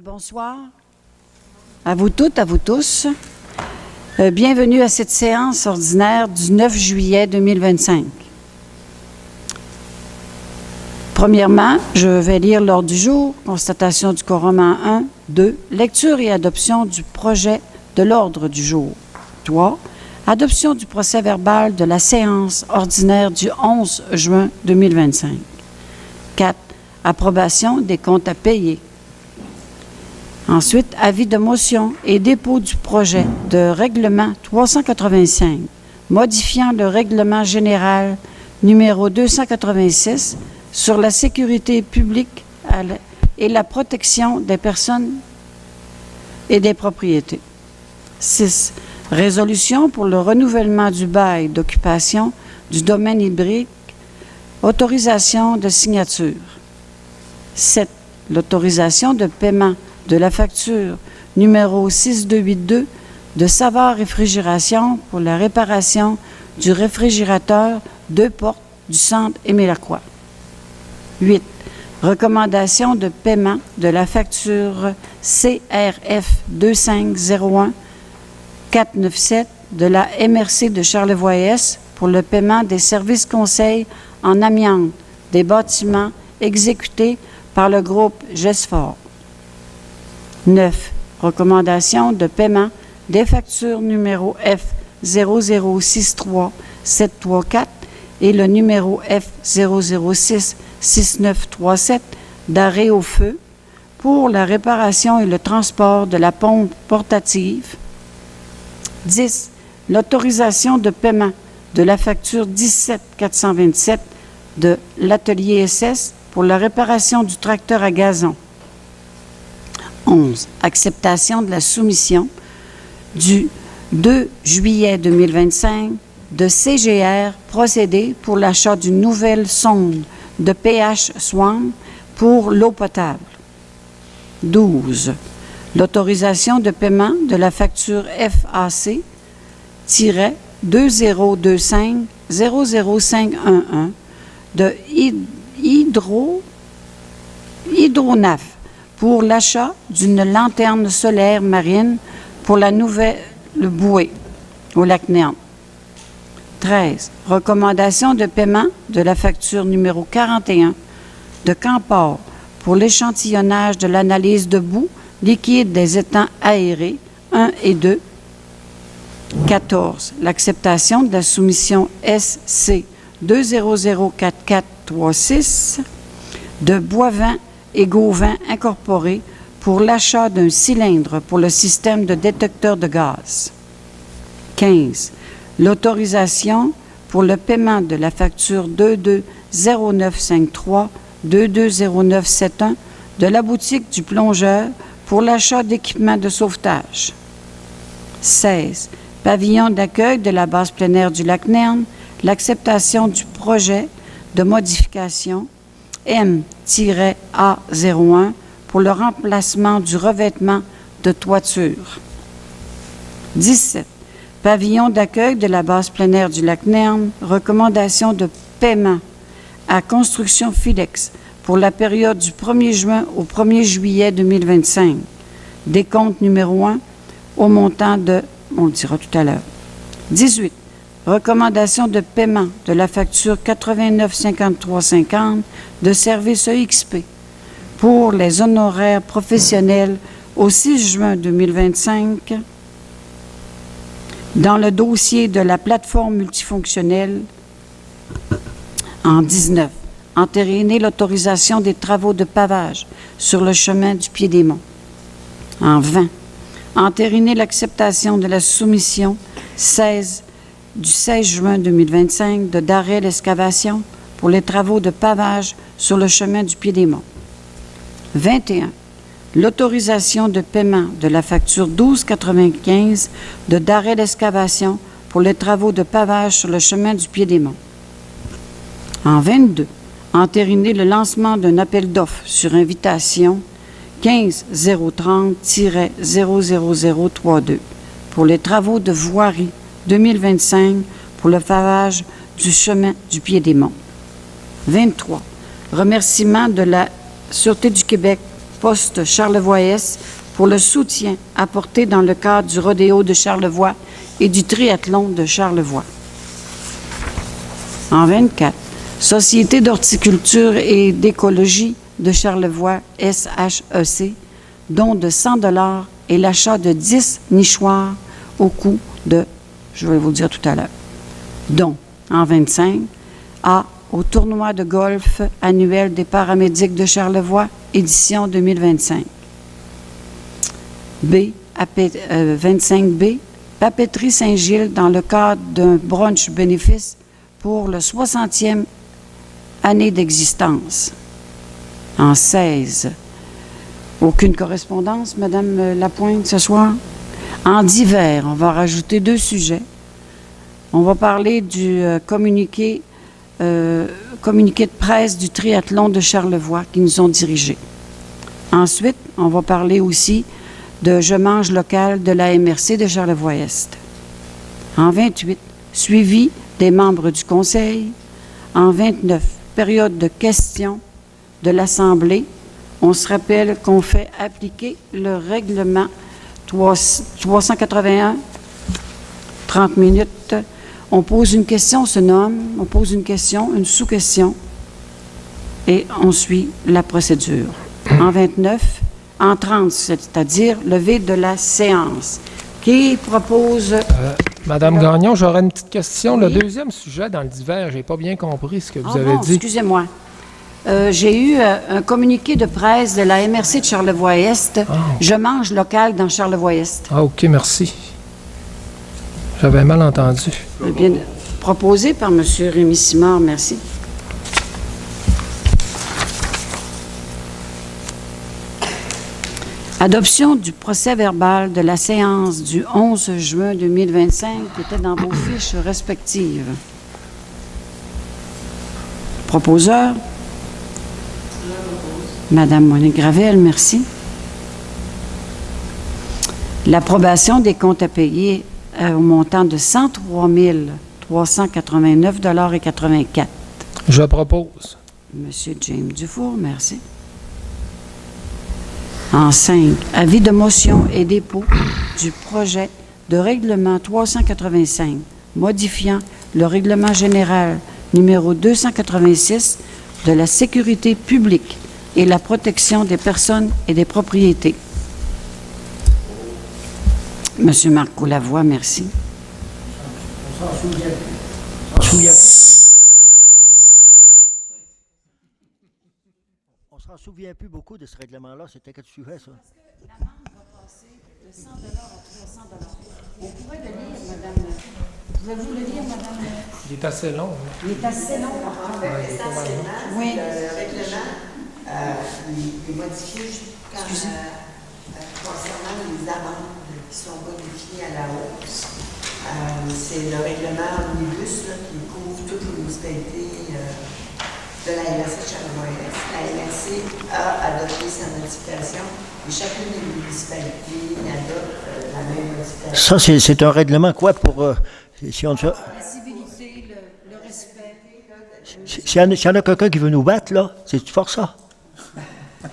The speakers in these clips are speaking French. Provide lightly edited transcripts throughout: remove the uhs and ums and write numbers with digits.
Bonsoir à vous toutes, à vous tous. Bienvenue à cette séance ordinaire du 9 juillet 2025. Premièrement, je vais lire l'ordre du jour, constatation du quorum en 1, 2, lecture et adoption du projet de l'ordre du jour. 3, adoption du procès-verbal de la séance ordinaire du 11 juin 2025. 4, approbation des comptes à payer. Ensuite, avis de motion et dépôt du projet de règlement 385, modifiant le règlement général numéro 286 sur la sécurité publique et la protection des personnes et des propriétés. 6. Résolution pour le renouvellement du bail d'occupation du domaine hydrique, autorisation de signature. 7. L'autorisation de paiement de la facture numéro 6282 de Savard Réfrigération pour la réparation du réfrigérateur 2 portes du centre Émile-Lacroix. 8. Recommandation de paiement de la facture CRF 2501 497 de la MRC de Charlevoix-Est pour le paiement des services conseils en amiante des bâtiments exécutés par le groupe GESFOR. 9. Recommandation de paiement des factures numéro F 0063734 et le numéro F 0066937 d'arrêt au feu pour la réparation et le transport de la pompe portative. 10. L'autorisation de paiement de la facture 17427 de l'atelier SS pour la réparation du tracteur à gazon. 11. Acceptation de la soumission du 2 juillet 2025 de CGR procédé pour l'achat d'une nouvelle sonde de pH Swan pour l'eau potable. 12. L'autorisation de paiement de la facture FAC-2025-00511 de Hydronaf pour l'achat d'une lanterne solaire marine pour la nouvelle bouée au lac Néant. 13. Recommandation de paiement de la facture numéro 41 de Camport pour l'échantillonnage de l'analyse de boue liquide des étangs aérés 1 et 2. 14. L'acceptation de la soumission SC 2004436 de Boivin et Gauvin Incorporé pour l'achat d'un cylindre pour le système de détecteur de gaz. 15. L'autorisation pour le paiement de la facture 220953 220971 de la boutique du plongeur pour l'achat d'équipements de sauvetage. 16. Pavillon d'accueil de la base plein air du lac Nerne, l'acceptation du projet de modification M-A01 pour le remplacement du revêtement de toiture. 17. Pavillon d'accueil de la base plein air du lac Nerne, recommandation de paiement à Construction Filex pour la période du 1er juin au 1er juillet 2025. Décompte numéro 1 au montant de, on le dira tout à l'heure. 18. Recommandation de paiement de la facture 895350 de service EXP pour les honoraires professionnels au 6 juin 2025 dans le dossier de la plateforme multifonctionnelle. En 19. Entériner l'autorisation des travaux de pavage sur le chemin du Pied-des-Monts. En 20. Entériner l'acceptation de la soumission du 16 juin 2025 de Darrell Excavation pour les travaux de pavage sur le chemin du Pied-des-Monts. 21. L'autorisation de paiement de la facture 1295 de Darrell Excavation pour les travaux de pavage sur le chemin du Pied-des-Monts. En 22. Entériner le lancement d'un appel d'offres sur invitation 15-030-00032 pour les travaux de voirie 2025 pour le pavage du chemin du Pied-des-Monts. 23. Remerciement de la Sûreté du Québec poste Charlevoix-Est pour le soutien apporté dans le cadre du rodéo de Charlevoix et du triathlon de Charlevoix. En 24, Société d'horticulture et d'écologie de Charlevoix, SHEC, don de 100 $ et l'achat de 10 nichoirs au coût de, je vais vous le dire tout à l'heure, don. En 25, au tournoi de golf annuel des paramédics de Charlevoix, édition 2025. 25B, Papeterie Saint-Gilles dans le cadre d'un brunch bénéfice pour le 60e année d'existence. En 16, aucune correspondance, Madame Lapointe, ce soir. En divers, on va rajouter 2 sujets. On va parler du communiqué de presse du triathlon de Charlevoix qui nous ont dirigés. Ensuite, on va parler aussi de Je mange local de la MRC de Charlevoix-Est. En 28, suivi des membres du Conseil. En 29, période de questions de l'Assemblée. On se rappelle qu'on fait appliquer le règlement 381, 30 minutes. On pose une question, on se nomme, on pose une question, une sous-question, et on suit la procédure. En 29, en 30, c'est-à-dire levée de la séance. Qui propose... Madame Gagnon, j'aurais une petite question. Oui. Le deuxième sujet dans le divers, j'ai pas bien compris ce que vous avez bon, dit. Excusez-moi. J'ai eu un communiqué de presse de la MRC de Charlevoix-Est. Je mange local dans Charlevoix-Est. Ah, OK, merci. J'avais mal entendu. Bien, proposé par M. Rémy Simard, merci. Adoption du procès-verbal de la séance du 11 juin 2025 qui était dans vos fiches respectives. Proposeur? Madame Monique Gravel, merci. L'approbation des comptes à payer au montant de 103 389,84 $. Je propose. Monsieur James Dufour, merci. En 5, avis de motion et dépôt du projet de règlement 385 modifiant le règlement général numéro 286 de la sécurité publique et la protection des personnes et des propriétés. Monsieur Marco Lavoie, merci. On s'en souvient plus beaucoup de ce règlement-là. C'était quel sujet, ça? L'amende va passer de 100 $ à 300 $. On pourrait le lire, madame. Pouvez-vous le lire, madame? Il est assez long. Hein? Il est assez long. Essentiellement, Oui. le règlement est modifié concernant les amendes qui sont bonifiées à la hausse. C'est le règlement omnibus là, qui couvre toutes les municipalités de la MRC de Charlevoix-Est. La MRC a adopté sa modification et chacune des municipalités adopte la même modification. Ça, c'est un règlement quoi pour... si on... La civilité, le respect. S'il y en a quelqu'un qui veut nous battre, là, c'est fort ça.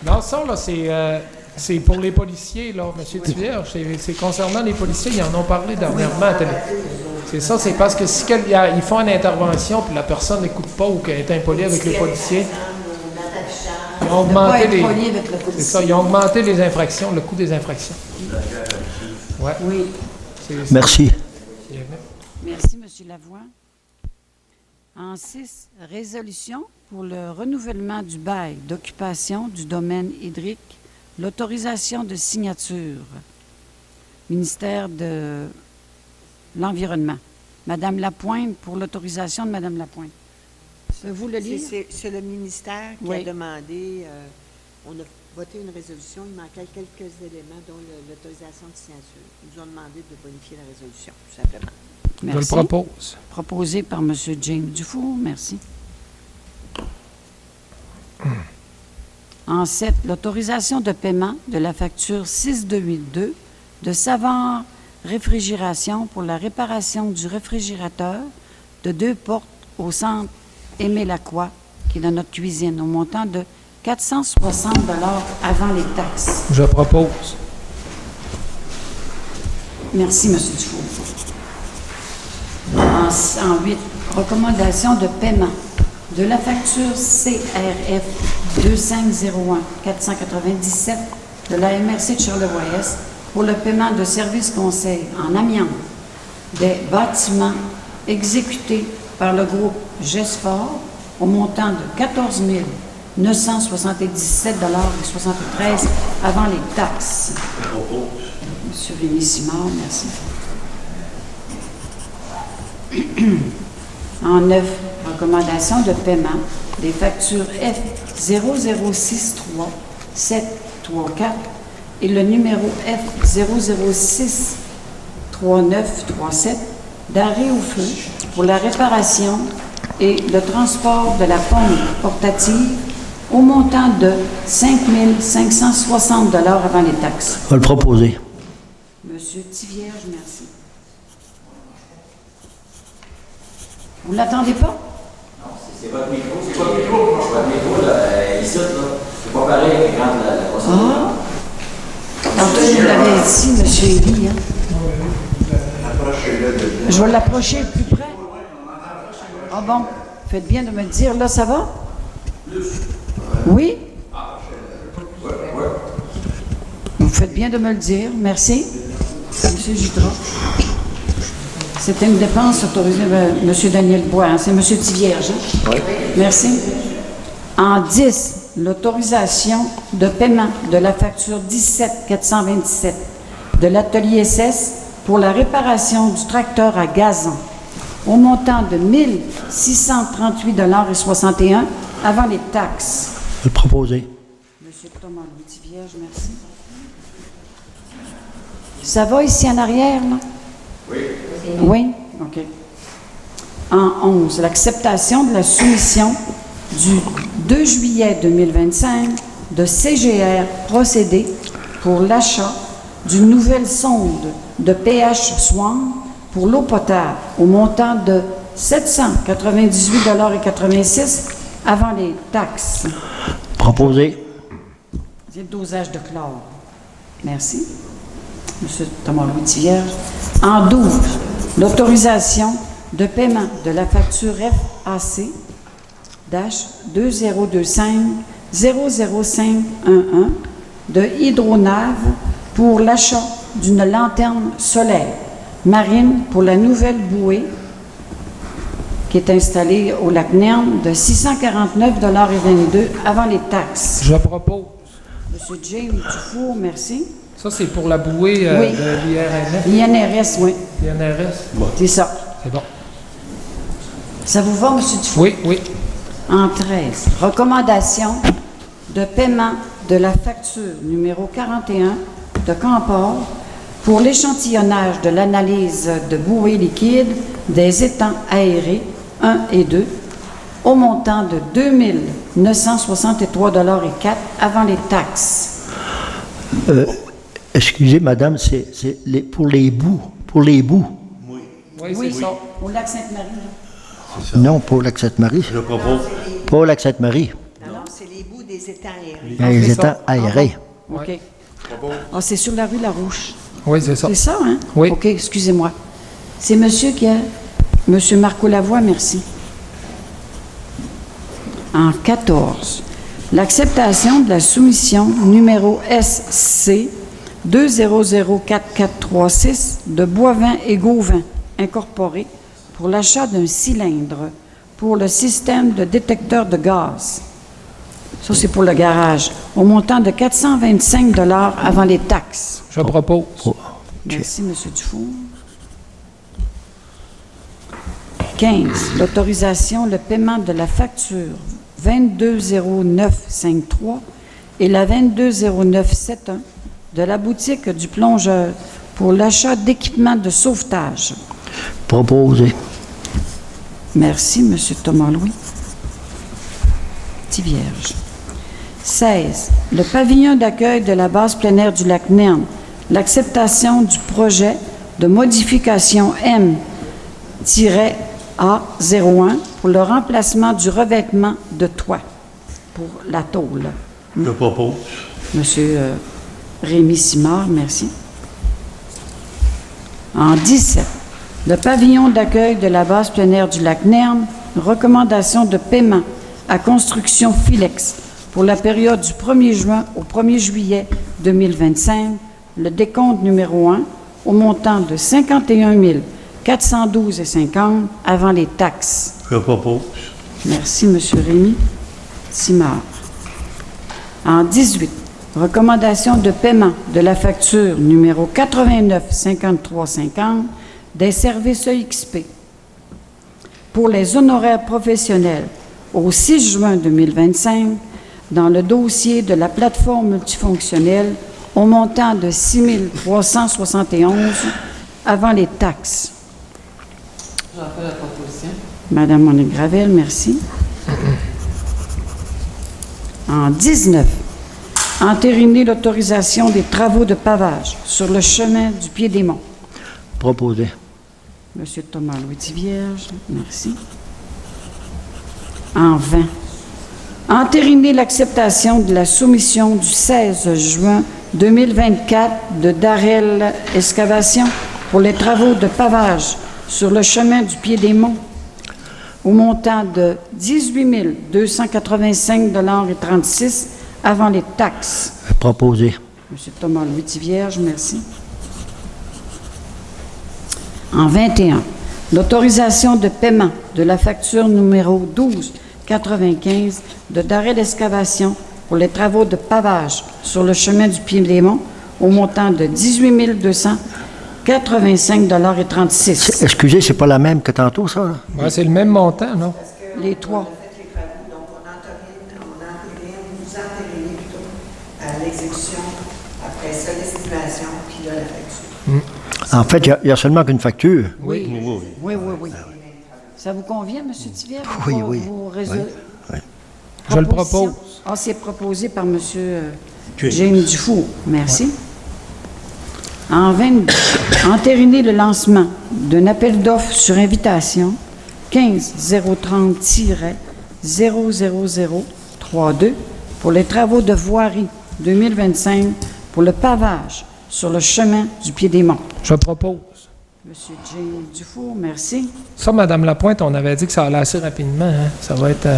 Non, ça, là, c'est pour les policiers, là, M. Tivierge. C'est concernant les policiers, ils en ont parlé dernièrement à télé. C'est ça, c'est parce que si ils font une intervention puis la personne n'écoute pas ou qu'elle est impolie avec les policiers, ils ont augmenté c'est ça, ils ont augmenté les infractions, le coût des infractions. Ouais. Oui. Merci. Merci, M. Lavoie. En 6, résolution pour le renouvellement du bail d'occupation du domaine hydrique, l'autorisation de signature. Ministère de l'Environnement. Madame Lapointe, pour l'autorisation de Madame Lapointe. Pouvez-vous le lire? C'est le ministère qui a demandé, on a voté une résolution, il manquait quelques éléments, dont l'autorisation de signature. Ils nous ont demandé de bonifier la résolution, tout simplement. Merci. Je le propose. Proposé par M. James Dufour, merci. En 7, l'autorisation de paiement de la facture 6282 de Savard Réfrigération pour la réparation du réfrigérateur de 2 portes au centre Aimé-Lacroix, qui est dans notre cuisine, au montant de 460 avant les taxes. Je propose. Merci, M. Dufour. En 8, recommandation de paiement de la facture CRF 2501-497 de la MRC de Charlevoix-Est pour le paiement de services conseils en amiante des bâtiments exécutés par le groupe GESFOR au montant de 14 977,73 avant les taxes. Monsieur Rémy Simard, merci. En 9, recommandation de paiement des factures F0063734 et le numéro F0063937 d'arrêt au feu pour la réparation et le transport de la pompe portative au montant de 5 560 avant les taxes. On va le proposer. Monsieur Tivierge, merci. Vous ne l'attendez pas? Non, c'est votre micro. C'est votre micro. Votre micro, là, ici, là. C'est pas pareil que quand la procédure. Tantôt, je vous l'avais dit, monsieur Élie. Hein? Je vais l'approcher plus près. Ah bon? Faites bien de me le dire. Là, ça va? Oui? Vous faites bien de me le dire. Merci. Monsieur Jutras. C'était une dépense autorisée par M. Daniel Bois. Hein? C'est M. Tivierge. Hein? Oui. Merci. En 10, l'autorisation de paiement de la facture 17-427 de l'atelier SS pour la réparation du tracteur à gazon au montant de 1 638,61 avant les taxes. On va le proposer. Monsieur Thomas Louis Tivierge, merci. Ça va ici en arrière, là? Oui. Oui? OK. En 11, l'acceptation de la soumission du 2 juillet 2025 de CGR procédé pour l'achat d'une nouvelle sonde de pH Swan pour l'eau potable au montant de 798,86 avant les taxes. Proposer. C'est le dosage de chlore. Merci. Monsieur Thomas Louis Tivierge. En 12, l'autorisation de paiement de la facture FAC-2025-00511 de Hydronave pour l'achat d'une lanterne solaire marine pour la nouvelle bouée qui est installée au lac Nerne de 649,22 avant les taxes. Je propose. Monsieur James Dufour, merci. Ça, c'est pour la bouée Oui. de l'IRNF. INRS, oui. l'INRS. C'est ça. C'est bon. Ça vous va, M. Dufour? Oui, oui. En 13, recommandation de paiement de la facture numéro 41 de Camport pour l'échantillonnage de l'analyse de bouée liquide des étangs aérés 1 et 2 au montant de 2 963,04 avant les taxes. Excusez, madame, c'est pour les bouts. Pour les bouts. Oui, c'est ça. Au lac Sainte-Marie. là. Non, pas au lac Sainte-Marie. Je propose. Pas au lac Sainte-Marie. Non, c'est les bouts des étangs aérés. Les c'est étangs ça. aérés. OK. Ah, c'est sur la rue Larouche. Oui, c'est ça. C'est ça, hein? Oui. OK, excusez-moi. C'est monsieur qui a... Monsieur Marco Lavoie, merci. En 14, l'acceptation de la soumission numéro SC 2004436 de Boivin et Gauvin Incorporé pour l'achat d'un cylindre pour le système de détecteur de gaz. Ça, c'est pour le garage. Au montant de 425 avant les taxes. Je propose. Oh, Merci, M. Dufour. 15. L'autorisation, le paiement de la facture 220953 et la 220971 de la boutique du plongeur pour l'achat d'équipements de sauvetage. proposer. Merci, M. Thomas-Louis. Tivierge. 16. Le pavillon d'accueil de la base plein air du lac Nerne. L'acceptation du projet de modification M-A01 pour le remplacement du revêtement de toit. pour la tôle. Je propose. Monsieur Rémi Simard, merci. En 17, le pavillon d'accueil de la base plein air du lac Nerne, recommandation de paiement à construction Filex pour la période du 1er juin au 1er juillet 2025, le décompte numéro 1 au montant de 51 412,50 avant les taxes. Je propose. Merci, M. Rémy Simard. En 18, recommandation de paiement de la facture numéro 89 53 50 des services EXP pour les honoraires professionnels au 6 juin 2025 dans le dossier de la plateforme multifonctionnelle au montant de 6 371 avant les taxes. J'en fais la proposition. Madame Monique Gravel, merci. En 19, entériner l'autorisation des travaux de pavage sur le chemin du Pied-des-Monts. Proposé. Monsieur Thomas Louis-Vierge, merci. En 20, entériner l'acceptation de la soumission du 16 juin 2024 de Darrell Excavation pour les travaux de pavage sur le chemin du Pied-des-Monts au montant de 18 285,36 $ avant les taxes. Proposé. Monsieur Thomas Louis-Vierge, merci. En 21, l'autorisation de paiement de la facture numéro 1295 de Darrell d'excavation pour les travaux de pavage sur le chemin du Pied-des-Monts au montant de 18 285,36 $. Excusez, c'est pas la même que tantôt, ça? Là? Ouais, c'est le même montant, non? Les trois. On a fait les travaux, donc on vous entérinez plutôt l'exécution, après ça, l'estimation, puis là, la facture. En fait, il y a seulement qu'une facture. Oui. Ça vous convient, M. Thivier? Oui, oui. Je le propose. Ah, c'est proposé par M. James Dufour. Merci. En 22, entériner le lancement d'un appel d'offres sur invitation 15-030-00032 pour les travaux de voirie 2025 pour le pavage sur le chemin du Pied-des-Monts. Je propose. Monsieur James Dufour, merci. Ça, Mme Lapointe, on avait dit que ça allait assez rapidement. Hein? Ça va être...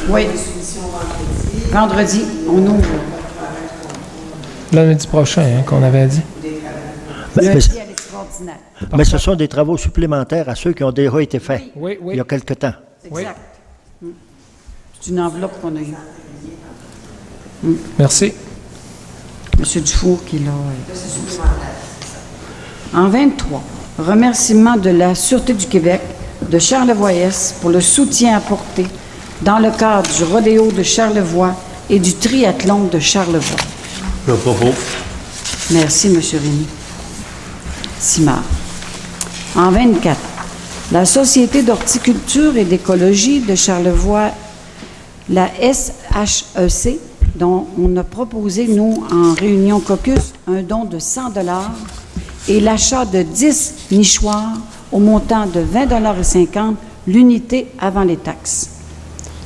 Oui. Vendredi, on ouvre. Lundi prochain, hein, qu'on avait dit. Mais Lundi à l'extraordinaire. ce sont des travaux supplémentaires à ceux qui ont déjà été faits Oui. il y a quelque temps. Exact. C'est une enveloppe qu'on a eue. Merci. Monsieur Dufour qui l'a... En 23, remerciement de la Sûreté du Québec de Charlevoix-Est pour le soutien apporté dans le cadre du rodéo de Charlevoix et du triathlon de Charlevoix. Je propose. Merci, M. Rémy Simard. En 24, la Société d'horticulture et d'écologie de Charlevoix, la SHEC, dont on a proposé, nous, en réunion caucus, un don de 100 $ et l'achat de 10 nichoirs au montant de 20,50 $ l'unité avant les taxes.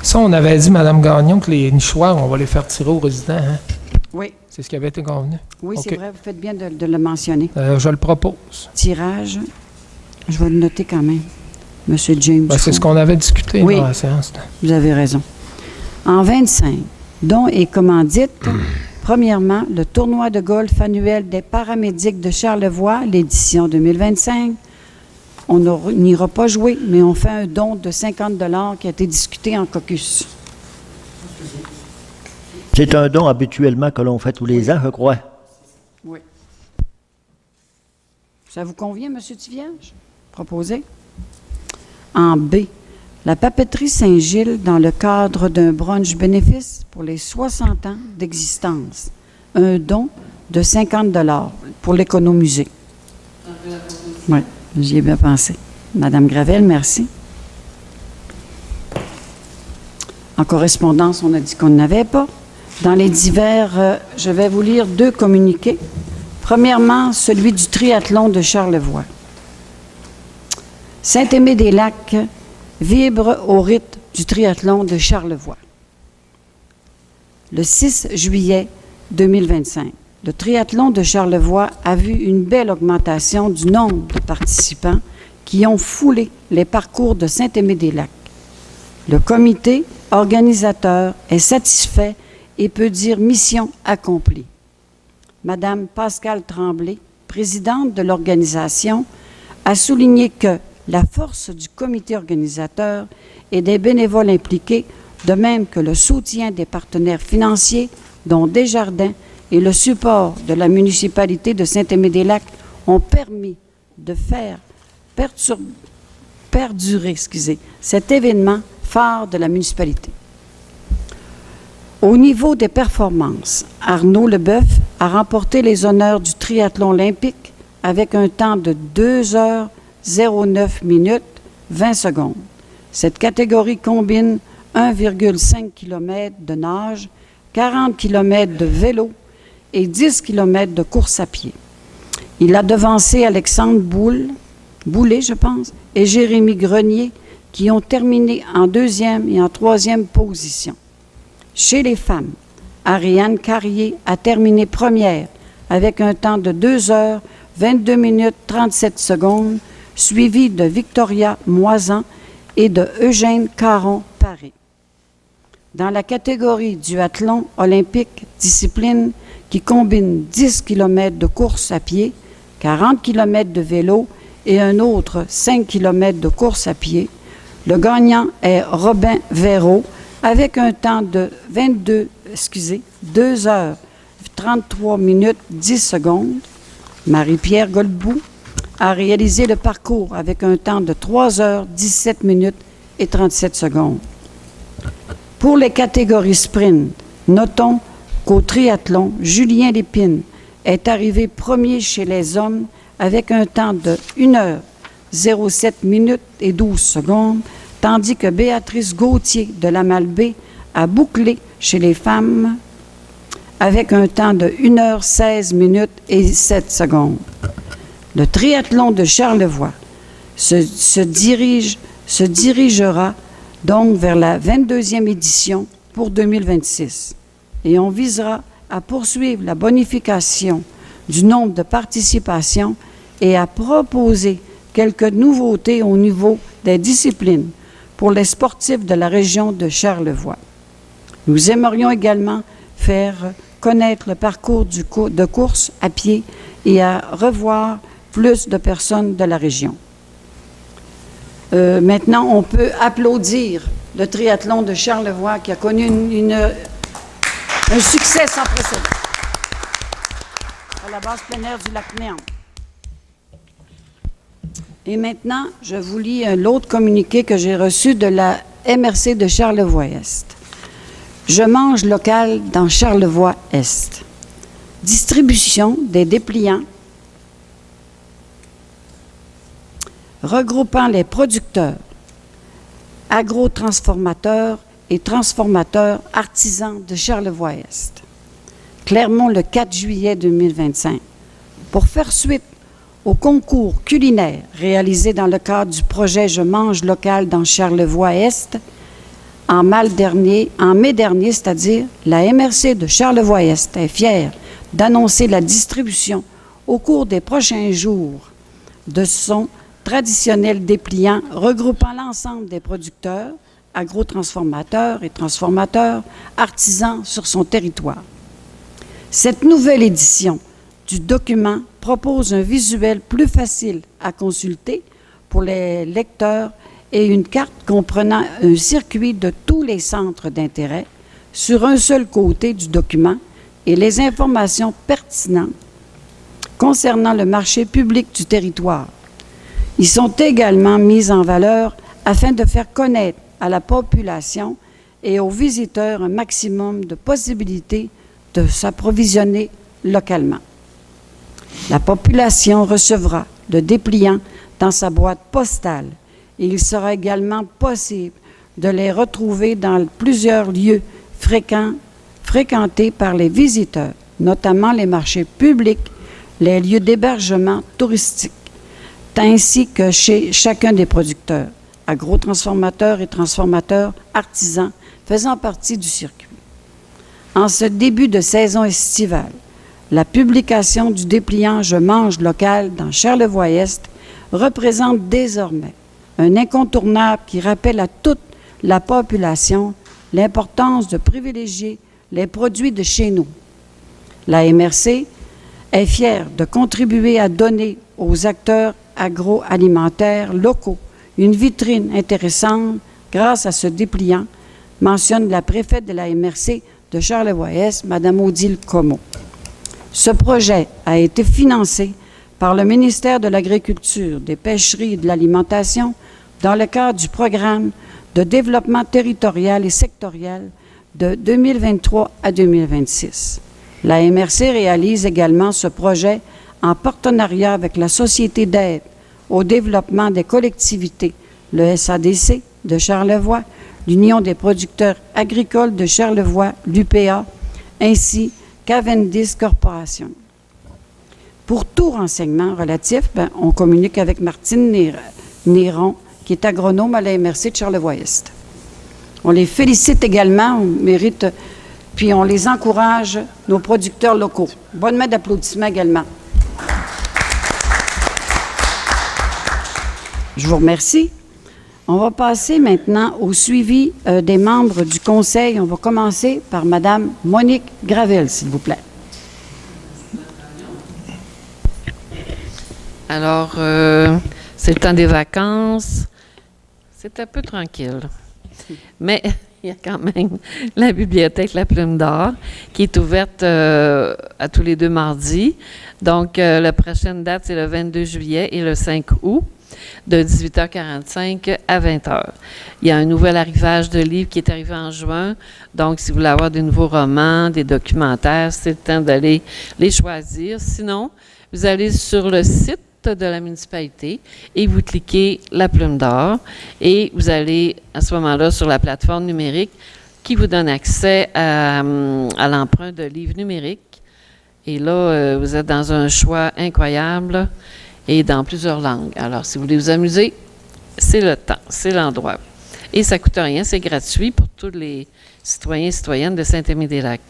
Ça, on avait dit, Mme Gagnon, que les nichoirs, on va les faire tirer aux résidents. Hein? Oui. C'est ce qui avait été convenu. Oui, OK. c'est vrai, vous faites bien de le mentionner. Je le propose. Tirage, je vais le noter quand même. M. James. Ben, c'est ce qu'on avait discuté Oui. dans la séance. Vous avez raison. En 25, dons et commandites. Premièrement, le tournoi de golf annuel des paramédics de Charlevoix, l'édition 2025. On n'ira pas jouer, mais on fait un don de 50 $ qui a été discuté en caucus. C'est un don habituellement que l'on fait tous les ans, je crois. Oui. Ça vous convient, M. Tivierge? Proposé. En B, la papeterie Saint-Gilles dans le cadre d'un brunch bénéfice pour les 60 ans d'existence. Un don de 50 $ pour l'économusée. Oui, j'y ai bien pensé. Madame Gravel, merci. En correspondance, on a dit qu'on n'avait pas. Dans les divers, je vais vous lire 2 communiqués. Premièrement, celui du triathlon de Charlevoix. Saint-Aimé-des-Lacs vibre au rythme du triathlon de Charlevoix. le 6 juillet 2025. Le triathlon de Charlevoix a vu une belle augmentation du nombre de participants qui ont foulé les parcours de Saint-Aimé-des-Lacs. Le comité organisateur est satisfait et peut dire mission accomplie. Madame Pascale Tremblay, présidente de l'organisation, a souligné que la force du comité organisateur et des bénévoles impliqués, de même que le soutien des partenaires financiers, dont Desjardins, et le support de la municipalité de Saint-Aimé-des-Lacs, ont permis de faire perdurer cet événement phare de la municipalité. Au niveau des performances, Arnaud Leboeuf a remporté les honneurs du triathlon olympique avec un temps de 2 heures 09 minutes 20 secondes. Cette catégorie combine 1,5 km de nage, 40 km de vélo et 10 km de course à pied. Il a devancé Alexandre Boulet, et Jérémy Grenier, qui ont terminé en 2e et en 3e position. Chez les femmes, Ariane Carrier a terminé première avec un temps de 2 heures 22 minutes 37 secondes, suivi de Victoria Moisan et de Eugène Caron-Paré. Dans la catégorie duathlon olympique, discipline qui combine 10 km de course à pied, 40 km de vélo et un autre 5 km de course à pied, le gagnant est Robin Véraud avec un temps de 2 heures 33 minutes 10 secondes. Marie-Pierre Golbou a réalisé le parcours avec un temps de 3 heures 17 minutes et 37 secondes. Pour les catégories sprint, notons qu'au triathlon, Julien Lépine est arrivé premier chez les hommes avec un temps de 1 heure 07 minutes et 12 secondes, tandis que Béatrice Gauthier de la Malbaie a bouclé chez les femmes avec un temps de 1 heure 16 minutes et 7 secondes. Le triathlon de Charlevoix se dirigera donc vers la 22e édition pour 2026 et on visera à poursuivre la bonification du nombre de participations et à proposer quelques nouveautés au niveau des disciplines pour les sportifs de la région de Charlevoix. Nous aimerions également faire connaître le parcours de course à pied et à revoir plus de personnes de la région. Maintenant, on peut applaudir le triathlon de Charlevoix qui a connu un succès sans précédent à la base plein air du lac Méandre. Et maintenant, je vous lis l'autre communiqué que j'ai reçu de la MRC de Charlevoix-Est. Je mange local dans Charlevoix-Est. Distribution des dépliants regroupant les producteurs, agrotransformateurs et transformateurs artisans de Charlevoix-Est. Clermont, le 4 juillet 2025. Pour faire suite au concours culinaire réalisé dans le cadre du projet Je mange local dans Charlevoix-Est, en mai dernier, c'est-à-dire, la MRC de Charlevoix-Est est fière d'annoncer la distribution au cours des prochains jours de son traditionnel dépliant regroupant l'ensemble des producteurs, agrotransformateurs et transformateurs artisans sur son territoire. Cette nouvelle édition du document propose un visuel plus facile à consulter pour les lecteurs et une carte comprenant un circuit de tous les centres d'intérêt sur un seul côté du document et les informations pertinentes concernant le marché public du territoire. Ils sont également mis en valeur afin de faire connaître à la population et aux visiteurs un maximum de possibilités de s'approvisionner localement. La population recevra le dépliant dans sa boîte postale et il sera également possible de les retrouver dans plusieurs lieux fréquentés par les visiteurs, notamment les marchés publics, les lieux d'hébergement touristique, ainsi que chez chacun des producteurs, agrotransformateurs et transformateurs artisans faisant partie du circuit. En ce début de saison estivale, la publication du dépliant Je mange local dans Charlevoix-Est représente désormais un incontournable qui rappelle à toute la population l'importance de privilégier les produits de chez nous. La MRC est fière de contribuer à donner aux acteurs agroalimentaires locaux une vitrine intéressante grâce à ce dépliant, mentionne la préfète de la MRC de Charlevoix-Est, Mme Odile Comeau. Ce projet a été financé par le ministère de l'Agriculture, des Pêcheries et de l'Alimentation dans le cadre du programme de développement territorial et sectoriel de 2023 à 2026. La MRC réalise également ce projet en partenariat avec la Société d'aide au développement des collectivités, le SADC de Charlevoix, l'Union des producteurs agricoles de Charlevoix, l'UPA, ainsi qu'Aventis Corporation. Pour tout renseignement relatif, on communique avec Martine Néron, qui est agronome à la MRC de Charlevoix-Est. On les félicite également, on mérite, puis on les encourage, nos producteurs locaux. Bonne main d'applaudissements également. Je vous remercie. On va passer maintenant au suivi des membres du Conseil. On va commencer par Mme Monique Gravel, s'il vous plaît. Alors, c'est le temps des vacances. C'est un peu tranquille. Mais il y a quand même la bibliothèque La Plume d'Or qui est ouverte à tous les 2 mardis. Donc, la prochaine date, c'est le 22 juillet et le 5 août, de 18h45 à 20h. Il y a un nouvel arrivage de livres qui est arrivé en juin. Donc, si vous voulez avoir des nouveaux romans, des documentaires, c'est le temps d'aller les choisir. Sinon, vous allez sur le site de la municipalité et vous cliquez La Plume d'Or et vous allez à ce moment-là sur la plateforme numérique qui vous donne accès à l'emprunt de livres numériques. Et là, vous êtes dans un choix incroyable et dans plusieurs langues. Alors, si vous voulez vous amuser, c'est le temps, c'est l'endroit. Et ça ne coûte rien, c'est gratuit pour tous les citoyens et citoyennes de Saint-Aimé-des-Lacs.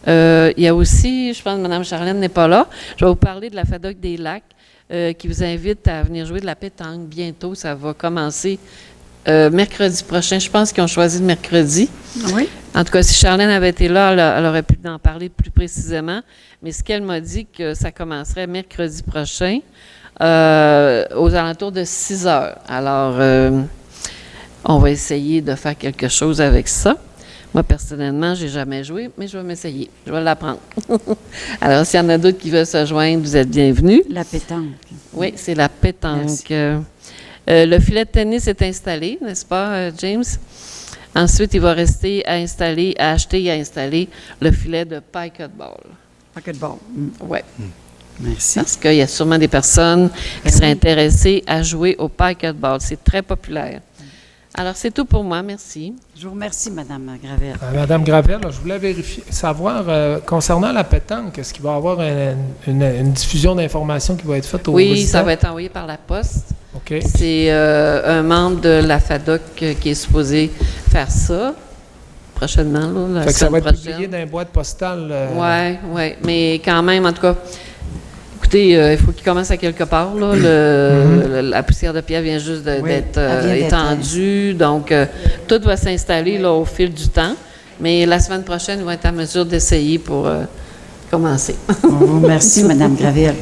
Il y a aussi, je pense que Mme Charlène n'est pas là, je vais vous parler de la FADOC des Lacs qui vous invite à venir jouer de la pétanque bientôt. Ça va commencer mercredi prochain. Je pense qu'ils ont choisi le mercredi. Oui. En tout cas, si Charlène avait été là, elle aurait pu en parler plus précisément. Mais ce qu'elle m'a dit, que ça commencerait mercredi prochain aux alentours de 6 heures. Alors, on va essayer de faire quelque chose avec ça. Moi, personnellement, je n'ai jamais joué, mais je vais m'essayer. Je vais l'apprendre. Alors, s'il y en a d'autres qui veulent se joindre, vous êtes bienvenus. La pétanque. Oui, c'est la pétanque. Le filet de tennis est installé, n'est-ce pas, James? Ensuite, il va rester à acheter et à installer le filet de pickleball. Pickleball. Oui. Merci. Parce qu'il y a sûrement des personnes qui seraient intéressées à jouer au pickleball. C'est très populaire. Alors, c'est tout pour moi. Merci. Je vous remercie, Mme Gravel. Madame Gravel, je voulais savoir, concernant la pétanque, est-ce qu'il va y avoir une diffusion d'informations qui va être faite aux Oui, résidents? ça va être envoyé par la poste. OK. C'est un membre de la FADOC qui est supposé faire ça prochainement. Là, la Fait que ça va être prochaine. publié dans une boîte postale. Oui. Mais quand même, en tout cas, écoutez, il faut qu'il commence à quelque part. Là. La poussière de pierre vient juste d'être étendue. Donc, tout va s'installer là, au fil du temps. Mais la semaine prochaine, ils vont être en mesure d'essayer pour commencer. On vous remercie, Mme Gravel.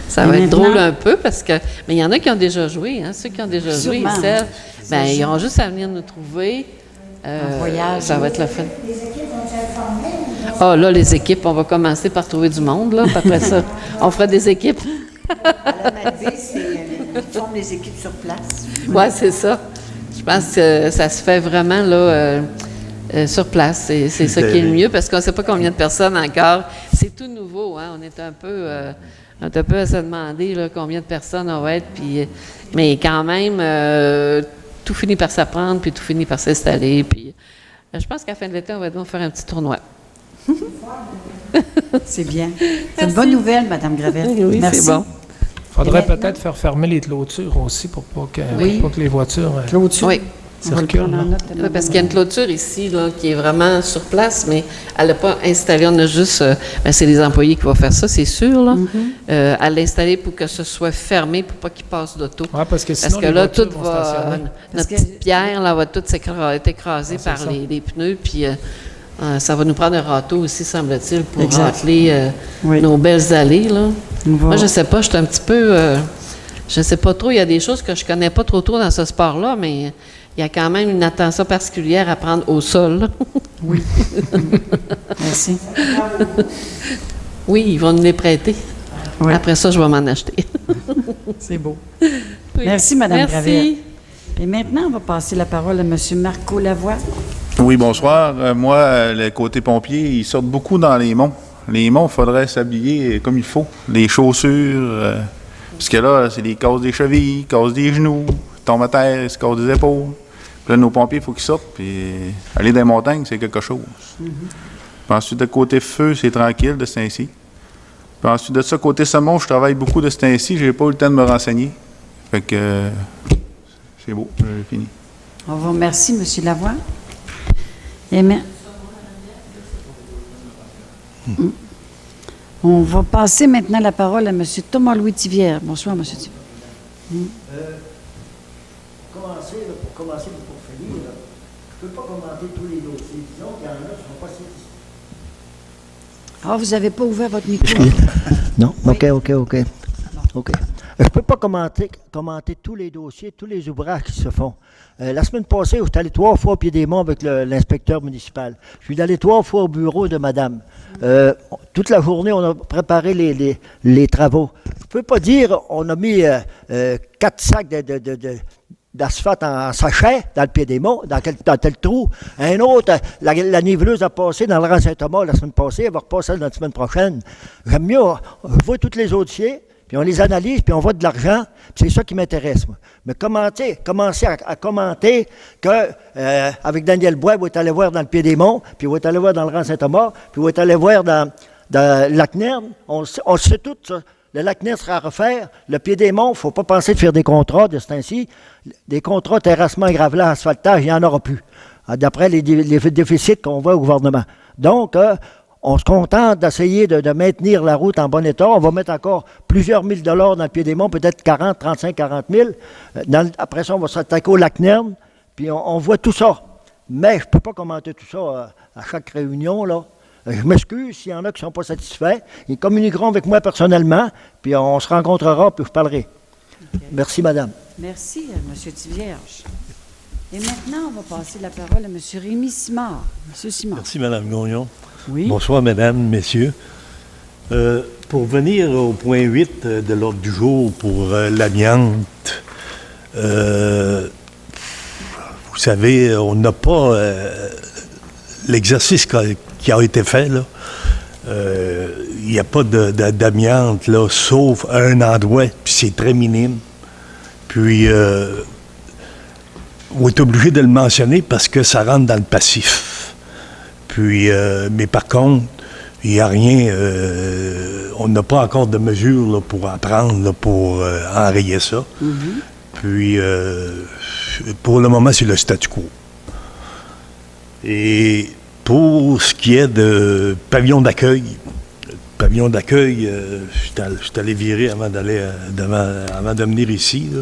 Ça va être drôle un peu parce que... Mais il y en a qui ont déjà joué. Hein? Ceux qui ont déjà joué, ils savent. Ben, ils auront juste à venir nous trouver. En voyage. Ça va être le fun. Ah, là, les équipes, on va commencer par trouver du monde, là. Puis après ça, on fera des équipes. À la Malbaie, ils forment les équipes sur place. Oui, c'est ça. Je pense que ça se fait vraiment, là, sur place. C'est ça qui est le mieux, parce qu'on ne sait pas combien de personnes encore. C'est tout nouveau, hein. On est un peu à se demander, là, combien de personnes on va être. Puis, mais quand même, tout finit par s'apprendre, puis tout finit par s'installer. Puis, je pense qu'à la fin de l'été, on va devoir faire un petit tournoi. C'est bien. C'est une bonne nouvelle, Mme Gravel. Oui, merci. c'est bon. Il faudrait peut-être faire fermer les clôtures aussi pour pas que les voitures... Clôture. Oui. On va le circule. prendre en là. note, Oui, parce qu'il y a une clôture ici là, qui est vraiment sur place, mais elle n'a pas installé. On a juste. C'est les employés qui vont faire ça, c'est sûr. Là. Elle l'a installé pour que ce soit fermé pour pas qu'il passe d'auto. Ouais, parce que Parce sinon, que les là, voitures tout vont va. stationner. Notre que- petite pierre, là, va tout être écrasée Ah, c'est par ça. les pneus. Puis ça va nous prendre un râteau aussi, semble-t-il, pour Exact. racler Oui. nos belles allées. Là. On va- Moi, je sais pas, je suis un petit peu. Je sais pas trop, il y a des choses que je connais pas trop dans ce sport-là, mais il y a quand même une attention particulière à prendre au sol. là. Merci. Oui, ils vont nous les prêter. Oui. Après ça, je vais m'en acheter. C'est beau. Oui. Merci, Mme Merci. Gravel. Et maintenant, on va passer la parole à M. Marco Lavoie. Oui, bonsoir. Moi, le côté pompier, ils sortent beaucoup dans les monts. Les monts, il faudrait s'habiller comme il faut. Les chaussures, parce que là, c'est des casses des chevilles, casses des genoux, tombent à terre, se cassent des épaules. Puis là, nos pompiers, il faut qu'ils sortent, puis aller dans les montagnes, c'est quelque chose. Puis ensuite, de côté feu, c'est tranquille de ce temps-ci. Puis ensuite de ça, côté saumon, je travaille beaucoup de ce temps-ci, j'ai pas eu le temps de me renseigner. Fait que c'est beau, j'ai fini. On vous remercie, M. Lavoie. Et on va passer maintenant la parole à M. Thomas-Louis Thivière. Bonsoir, M. Thivière. Pour commencer ou pour finir, là, je ne peux pas commenter tous les dossiers. Disons qu'il y en a qui ne sont pas satisfaits. Ah, vous n'avez pas ouvert votre micro. Non? OK. Je ne peux pas commenter tous les dossiers, tous les ouvrages qui se font. La semaine passée, je suis allé 3 fois au Pied-des-Monts avec l'inspecteur municipal. Je suis allé 3 fois au bureau de madame. Toute la journée, on a préparé les travaux. Je ne peux pas dire on a mis 4 sacs d'asphalte en sachet dans le Pied-des-Monts, dans tel trou. Un autre, la niveleuse a passé dans le rang Saint-Thomas la semaine passée, elle va repasser la semaine prochaine. J'aime mieux, je vois tous les dossiers, puis on les analyse, puis on voit de l'argent, puis c'est ça qui m'intéresse, moi. Mais commencer à commenter que avec Daniel Bois, vous êtes allé voir dans le Pied-des-Monts, puis vous êtes allé voir dans le rang Saint-Thomas, puis vous êtes allé voir dans Lac-Nerne, on le sait tout, ça. Le Lac-Nerne sera à refaire. Le Pied-des-Monts, il ne faut pas penser de faire des contrats de ce temps-ci. Des contrats terrassement, gravelage, asphaltage, il n'y en aura plus. D'après les déficits qu'on voit au gouvernement. Donc, on se contente d'essayer de maintenir la route en bon état. On va mettre encore plusieurs $1000 dans le Pied-des-Monts, peut-être 40, 35, 40 000. Après ça, on va s'attaquer au Lac-Nerne, puis on voit tout ça. Mais je ne peux pas commenter tout ça à chaque réunion, là. Je m'excuse s'il y en a qui ne sont pas satisfaits. Ils communiqueront avec moi personnellement, puis on se rencontrera, puis je parlerai. Okay. Merci, madame. Merci, M. Thivierge. Et maintenant, on va passer la parole à M. Rémi Simard. M. Simard. Merci, Mme Gagnon. Oui. Bonsoir, mesdames, messieurs. Pour venir au point 8 de l'ordre du jour pour l'amiante, vous savez, on n'a pas l'exercice qui a été fait, là. Il n'y a pas d'amiante, là, sauf à un endroit, puis c'est très minime. Puis, on est obligé de le mentionner parce que ça rentre dans le passif. Puis, mais par contre, il n'y a rien, on n'a pas encore de mesures là, pour apprendre, là, pour enrayer ça. Puis, pour le moment, c'est le statu quo. Et pour ce qui est de pavillon d'accueil, je suis allé virer avant de venir ici. Là.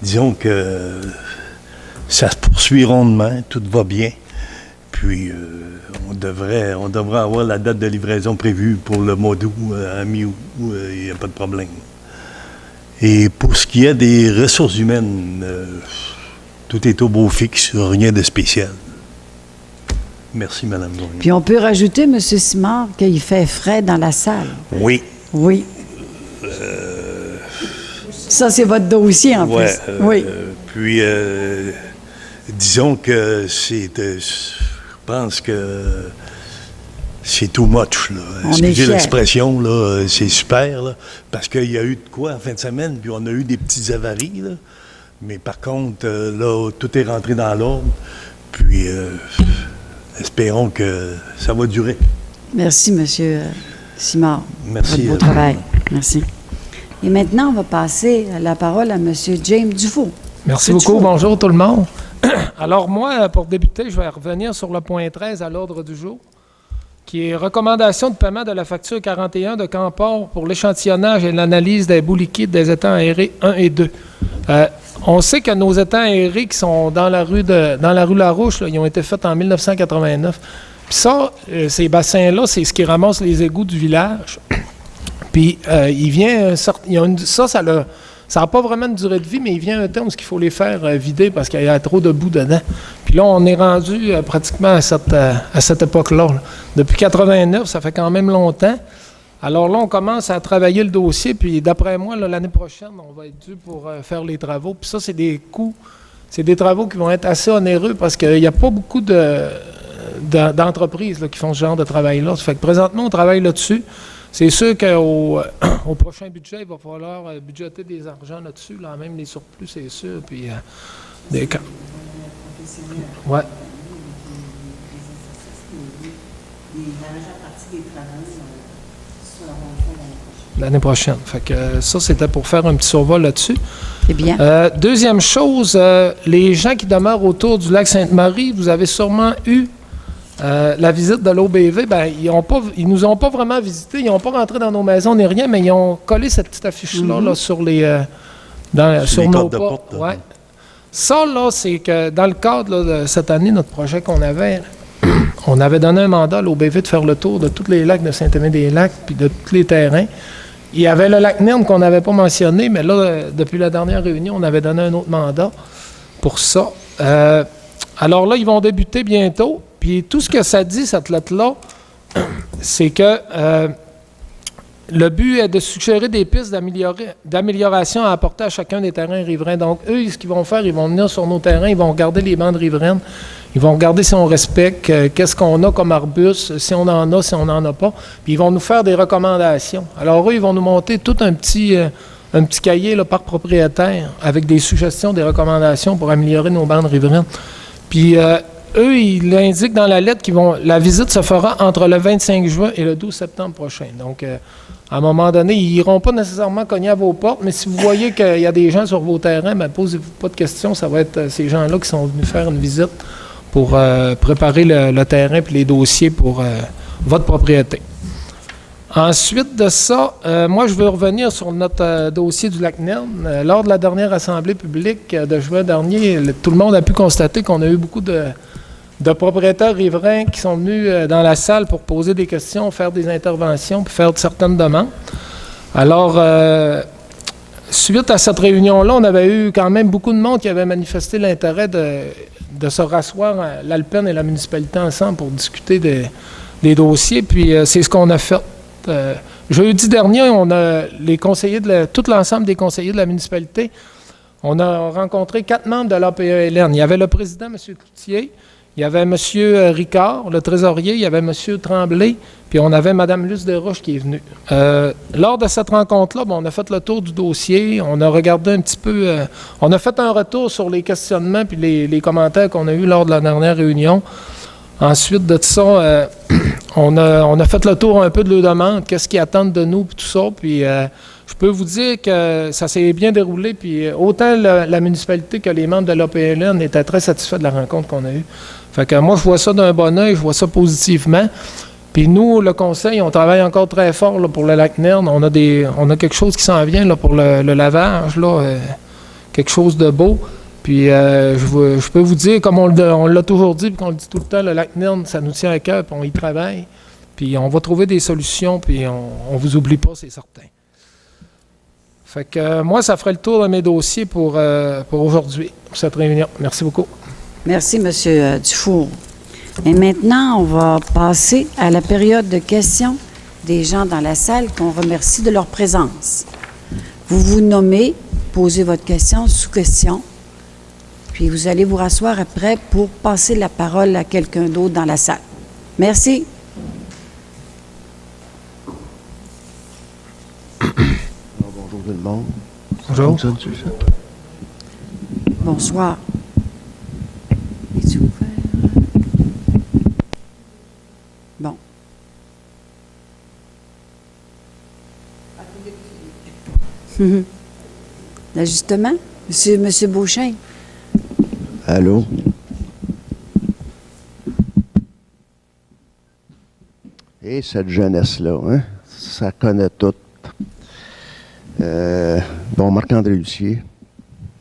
Disons que ça se poursuit rondement, tout va bien. Puis on devrait avoir la date de livraison prévue pour le mois d'août, à mi-août, il n'y a pas de problème. Et pour ce qui est des ressources humaines, tout est au beau fixe, rien de spécial. Merci, Mme Gagnon. Puis on peut rajouter, M. Simard, qu'il fait frais dans la salle. Oui. Oui. Ça, c'est votre dossier, en plus. Oui. Puis, disons que je pense que c'est too much, là. Excusez l'expression, là, c'est super, là, parce qu'il y a eu de quoi en fin de semaine, puis on a eu des petites avaries, là. Mais par contre, là, tout est rentré dans l'ordre, puis espérons que ça va durer. Merci, M. Simard. Merci. Votre beau travail. Merci. Et maintenant, on va passer la parole à M. James Dufault. Merci beaucoup. Bonjour tout le monde. Alors moi, pour débuter, je vais revenir sur le point 13 à l'ordre du jour, qui est recommandation de paiement de la facture 41 de Camport pour l'échantillonnage et l'analyse des boues liquides des étangs aérés 1 et 2. On sait que nos étangs aérés qui sont dans la rue Larouche, là, ils ont été faits en 1989. Puis ça, ces bassins-là, c'est ce qui ramasse les égouts du village. Puis il vient ça n'a pas vraiment de durée de vie, mais il vient un temps où il faut les faire vider parce qu'il y a trop de boue dedans. Puis là, on est rendu pratiquement à cette époque-là. Là. Depuis 89, ça fait quand même longtemps. Alors là, on commence à travailler le dossier, puis d'après moi, là, l'année prochaine, on va être dû pour faire les travaux. Puis ça, c'est des coûts, c'est des travaux qui vont être assez onéreux parce qu'il n'y a pas beaucoup d'entreprises là, qui font ce genre de travail-là. Ça fait que présentement, on travaille là-dessus. C'est sûr qu'au prochain budget, il va falloir budgéter des argents là-dessus, là, même les surplus, c'est sûr. Puis, ouais. L'année prochaine. Fait que ça, c'était pour faire un petit survol là-dessus. C'est bien. Deuxième chose, les gens qui demeurent autour du lac Sainte-Marie, vous avez sûrement eu la visite de l'OBV, ils nous ont pas vraiment visités, ils n'ont pas rentré dans nos maisons ni rien, mais ils ont collé cette petite affiche-là là, sur sur nos portes. Ouais. Ça, là, c'est que dans le cadre là, de cette année, notre projet qu'on avait, on avait donné un mandat à l'OBV de faire le tour de tous les lacs de Saint-Aimé-des-Lacs puis de tous les terrains. Il y avait le lac Nerne qu'on n'avait pas mentionné, mais là, depuis la dernière réunion, on avait donné un autre mandat pour ça. Alors là, ils vont débuter bientôt. Puis tout ce que ça dit, cette lettre-là, c'est que le but est de suggérer des pistes d'amélioration à apporter à chacun des terrains riverains. Donc, eux, ce qu'ils vont faire, ils vont venir sur nos terrains, ils vont regarder les bandes riveraines, ils vont regarder si on respecte, qu'est-ce qu'on a comme arbustes, si on en a, si on n'en a pas. Puis ils vont nous faire des recommandations. Alors, eux, ils vont nous monter tout un petit cahier là, par propriétaire avec des suggestions, des recommandations pour améliorer nos bandes riveraines. Puis, eux, ils indiquent dans la lettre la visite se fera entre le 25 juin et le 12 septembre prochain. Donc, à un moment donné, ils n'iront pas nécessairement cogner à vos portes, mais si vous voyez qu'il y a des gens sur vos terrains, posez-vous pas de questions. Ça va être ces gens-là qui sont venus faire une visite pour préparer le terrain et les dossiers pour votre propriété. Ensuite de ça, moi, je veux revenir sur notre dossier du lac Nerne. Lors de la dernière assemblée publique de juin dernier, tout le monde a pu constater qu'on a eu beaucoup de propriétaires riverains qui sont venus dans la salle pour poser des questions, faire des interventions, puis faire certaines demandes. Alors, suite à cette réunion-là, on avait eu quand même beaucoup de monde qui avait manifesté l'intérêt de se rasseoir l'Alpen et la municipalité ensemble pour discuter des dossiers, puis c'est ce qu'on a fait. Jeudi dernier, on a tout l'ensemble des conseillers de la municipalité. On a rencontré 4 membres de l'APELN. Il y avait le président, M. Cloutier, il y avait M. Ricard, le trésorier, il y avait M. Tremblay, puis on avait Mme Luce Desroches qui est venue. Lors de cette rencontre-là, on a fait le tour du dossier, on a regardé un petit peu, on a fait un retour sur les questionnements puis les commentaires qu'on a eus lors de la dernière réunion. Ensuite de ça, on a fait le tour un peu de leurs demandes, qu'est-ce qu'ils attendent de nous, puis tout ça. Puis je peux vous dire que ça s'est bien déroulé. Puis autant la municipalité que les membres de l'APLN étaient très satisfaits de la rencontre qu'on a eue. Fait que moi, je vois ça d'un bon œil, je vois ça positivement. Puis nous, le conseil, on travaille encore très fort là, pour le lac Nerne. On a quelque chose qui s'en vient là, pour le lavage, là, quelque chose de beau. Puis je peux vous dire, comme on l'a toujours dit, puis qu'on le dit tout le temps, le lac Nerne, ça nous tient à cœur, puis on y travaille. Puis on va trouver des solutions, puis on vous oublie pas, c'est certain. Fait que moi, ça ferait le tour de mes dossiers pour aujourd'hui, pour cette réunion. Merci beaucoup. Merci, M. Dufour. Et maintenant, on va passer à la période de questions des gens dans la salle qu'on remercie de leur présence. Vous vous nommez, posez votre question, sous-question, puis vous allez vous rasseoir après pour passer la parole à quelqu'un d'autre dans la salle. Merci. Bonjour tout le monde. Bonjour. Bonsoir. Es-tu ouvert? Bon. L'ajustement? Monsieur Beauchesne? Allô? Et cette jeunesse-là, hein, ça connaît tout. Bon, Marc-André Lucier.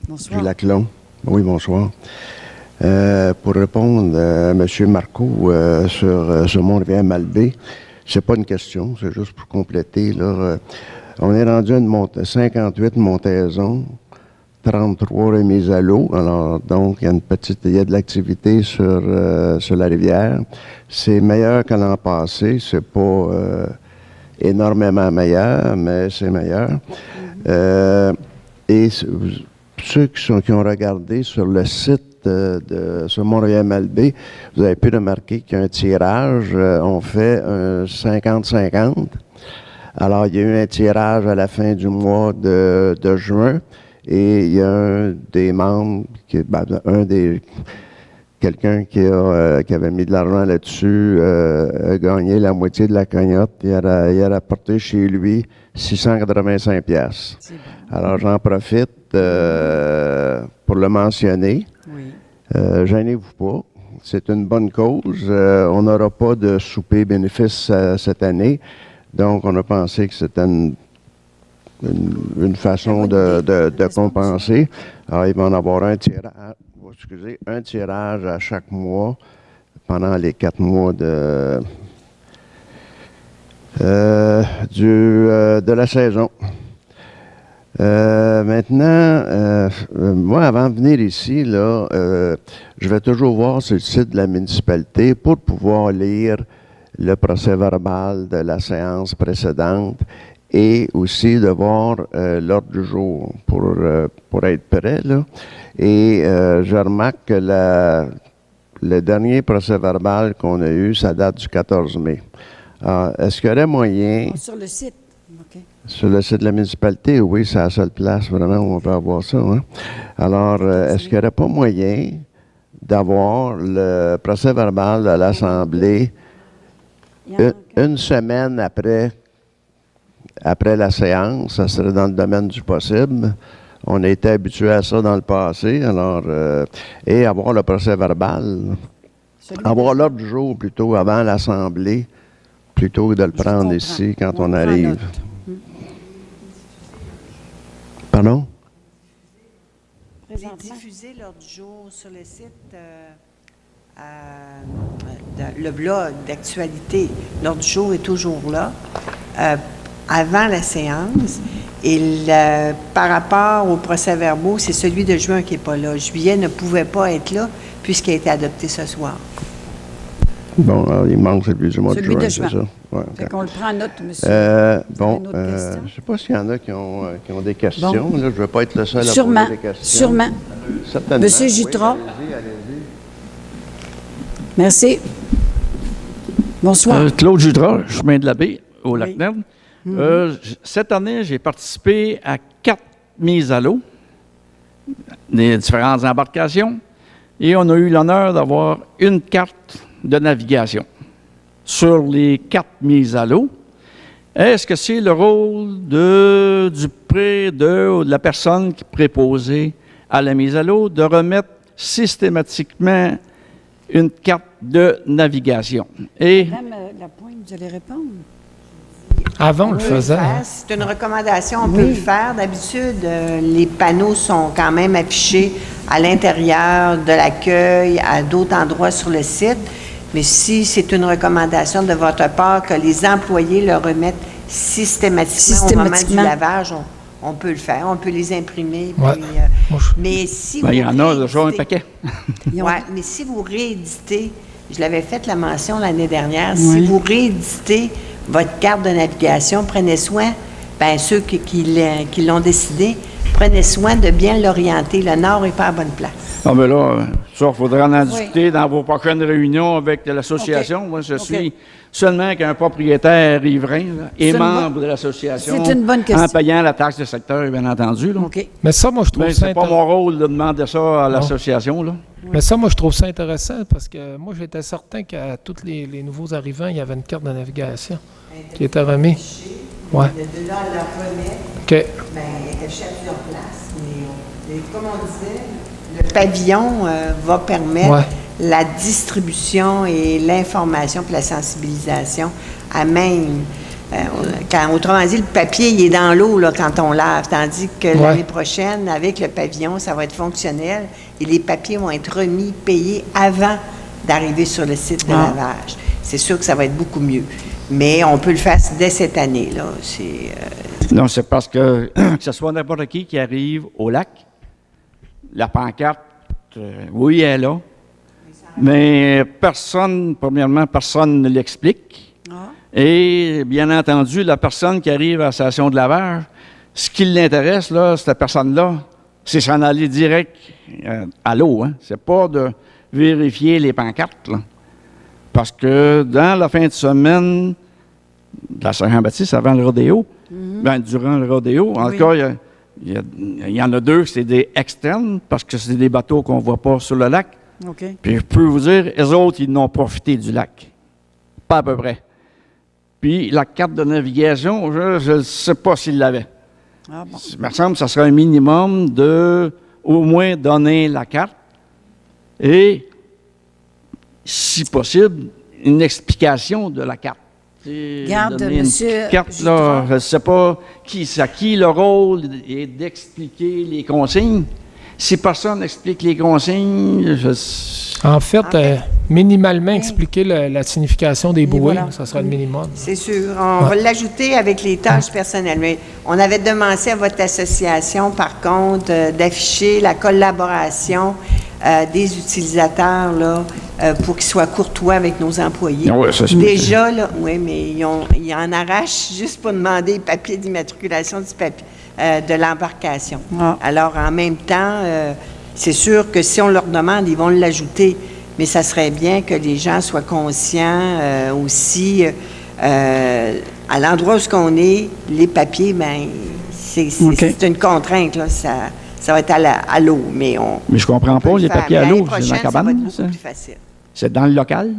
Bonsoir. Du Laclon. Oui, bonsoir. Pour répondre à M. Marco sur Mont-Rivière-Malbaie, c'est pas une question, c'est juste pour compléter. Là, on est rendu à 58 montaisons, 33 remises à l'eau. Alors, donc, il y a de l'activité sur la rivière. C'est meilleur que l'an passé. C'est pas énormément meilleur, mais c'est meilleur. Et ceux qui ont regardé sur le site sur Mont-Rivière-Malbaie, vous avez pu remarquer qu'il y a un tirage. On fait un 50-50. Alors, il y a eu un tirage à la fin du mois de juin et il y a un des membres, quelqu'un qui avait mis de l'argent là-dessus, a gagné la moitié de la cagnotte. Il a rapporté chez lui 685 piastres. Alors, j'en profite pour le mentionner. Oui. Gênez-vous pas. C'est une bonne cause. On n'aura pas de souper bénéfice cette année. Donc, on a pensé que c'était une façon de compenser. Alors, il va en avoir un tirage à chaque mois pendant les 4 mois de la saison. Maintenant, moi, avant de venir ici, là, je vais toujours voir sur le site de la municipalité pour pouvoir lire le procès-verbal de la séance précédente et aussi de voir l'ordre du jour pour être prêt. Là. Et je remarque que le dernier procès-verbal qu'on a eu, ça date du 14 mai. Alors, est-ce qu'il y aurait moyen... Sur le site, OK. Sur le site de la municipalité, oui, c'est la seule place vraiment où on peut avoir ça. Hein? Alors, est-ce qu'il n'y aurait pas moyen d'avoir le procès-verbal de l'Assemblée une semaine après la séance? Ça serait dans le domaine du possible. On a été habitué à ça dans le passé. Alors, et avoir le procès-verbal, avoir l'ordre du jour plutôt avant l'Assemblée, plutôt que de le prendre ici quand on arrive. Pardon? J'ai diffusé l'ordre du jour sur le site, le blog d'actualité. L'ordre du jour est toujours là, avant la séance. Et par rapport aux procès-verbaux, c'est celui de juin qui n'est pas là. Juillet ne pouvait pas être là puisqu'il a été adopté ce soir. Bon, alors, il manque celui du mois de juin, Celui de c'est ça? Ouais, fait qu'on le prend en note, monsieur. Bon, je ne sais pas s'il y en a qui ont des questions. Là, je ne veux pas être le seul à poser des questions. Sûrement. Certainement. Monsieur Jutras. Oui, allez-y. Merci. Bonsoir. Claude Jutras, chemin de la baie, au Lac-Ned. Cette année, j'ai participé à 4 mises à l'eau, des différentes embarcations, et on a eu l'honneur d'avoir une carte de navigation sur les 4 mises à l'eau. Est-ce que c'est le rôle de la personne qui est préposée à la mise à l'eau de remettre systématiquement une carte de navigation? Et Madame Lapointe, vous allez répondre? Avant, on le faisait. Hein? C'est une recommandation, on peut le faire. D'habitude, les panneaux sont quand même affichés à l'intérieur de l'accueil, à d'autres endroits sur le site. Mais si c'est une recommandation de votre part que les employés le remettent systématiquement au moment du lavage, on peut le faire, on peut les imprimer. Ouais. Puis, mais si il y en a déjà un paquet. Oui, mais si vous rééditez, je l'avais fait la mention l'année dernière, si vous rééditez votre carte de navigation, prenez soin, ceux qui l'ont décidé, prenez soin de bien l'orienter. Le nord n'est pas à bonne place. Ah, mais là, ça, il faudra en discuter dans vos prochaines réunions avec l'association. Okay. Moi, je suis seulement qu'un propriétaire riverain là, et membre de l'association. C'est une bonne question. En payant la taxe de secteur, bien entendu. Là. OK. Mais ça, moi, je trouve ça c'est pas mon rôle de demander ça à l'association. Là. Mais ça, moi, je trouve ça intéressant parce que moi, j'étais certain qu'à tous les nouveaux arrivants, il y avait une carte de navigation qui était remise. Ouais. De là à la remettre, OK. elle était affichée à plusieurs places. Mais comme on disait, le pavillon va permettre la distribution et l'information puis la sensibilisation à même. Autrement dit, le papier, il est dans l'eau là, quand on lave, tandis que l'année prochaine, avec le pavillon, ça va être fonctionnel et les papiers vont être remis, payés avant d'arriver sur le site de lavage. C'est sûr que ça va être beaucoup mieux. Mais on peut le faire dès cette année. Là. Non, c'est parce que ce soit n'importe qui arrive au lac, la pancarte, oui, elle est là, mais premièrement, personne ne l'explique. Et, bien entendu, la personne qui arrive à la station de lavage, ce qui l'intéresse, là, cette personne-là, c'est s'en aller direct à l'eau. Hein. C'est pas de vérifier les pancartes, là. Parce que dans la fin de semaine de la Saint-Jean-Baptiste, avant le rodéo, durant le rodéo, en tout cas, il y en a 2, c'est des externes, parce que c'est des bateaux qu'on ne voit pas sur le lac. Puis je peux vous dire, les autres, ils n'ont profité du lac. Pas à peu près. Puis la carte de navigation, je ne sais pas s'ils l'avaient. Il me semble que ça serait un minimum de au moins donner la carte et, si possible, une explication de la carte. Garde, monsieur. Carte, là, je ne sais pas qui le rôle est d'expliquer les consignes. Si personne n'explique les consignes, En fait, minimalement expliquer la signification des bouées, ça sera le minimum. C'est sûr. On va l'ajouter avec les tâches personnelles. Mais on avait demandé à votre association, par contre, d'afficher la collaboration des utilisateurs là, pour qu'ils soient courtois avec nos employés. Oui, ça, déjà, là, oui, mais ils en arrachent juste pour demander les papiers d'immatriculation de l'embarcation. Alors, en même temps, c'est sûr que si on leur demande, ils vont l'ajouter, mais ça serait bien que les gens soient conscients aussi, à l'endroit où on est, les papiers, bien, c'est une contrainte, là, ça va être à l'eau, mais je comprends pas, les papiers à l'eau, c'est dans la cabane, ça va être beaucoup plus facile. C'est dans le local?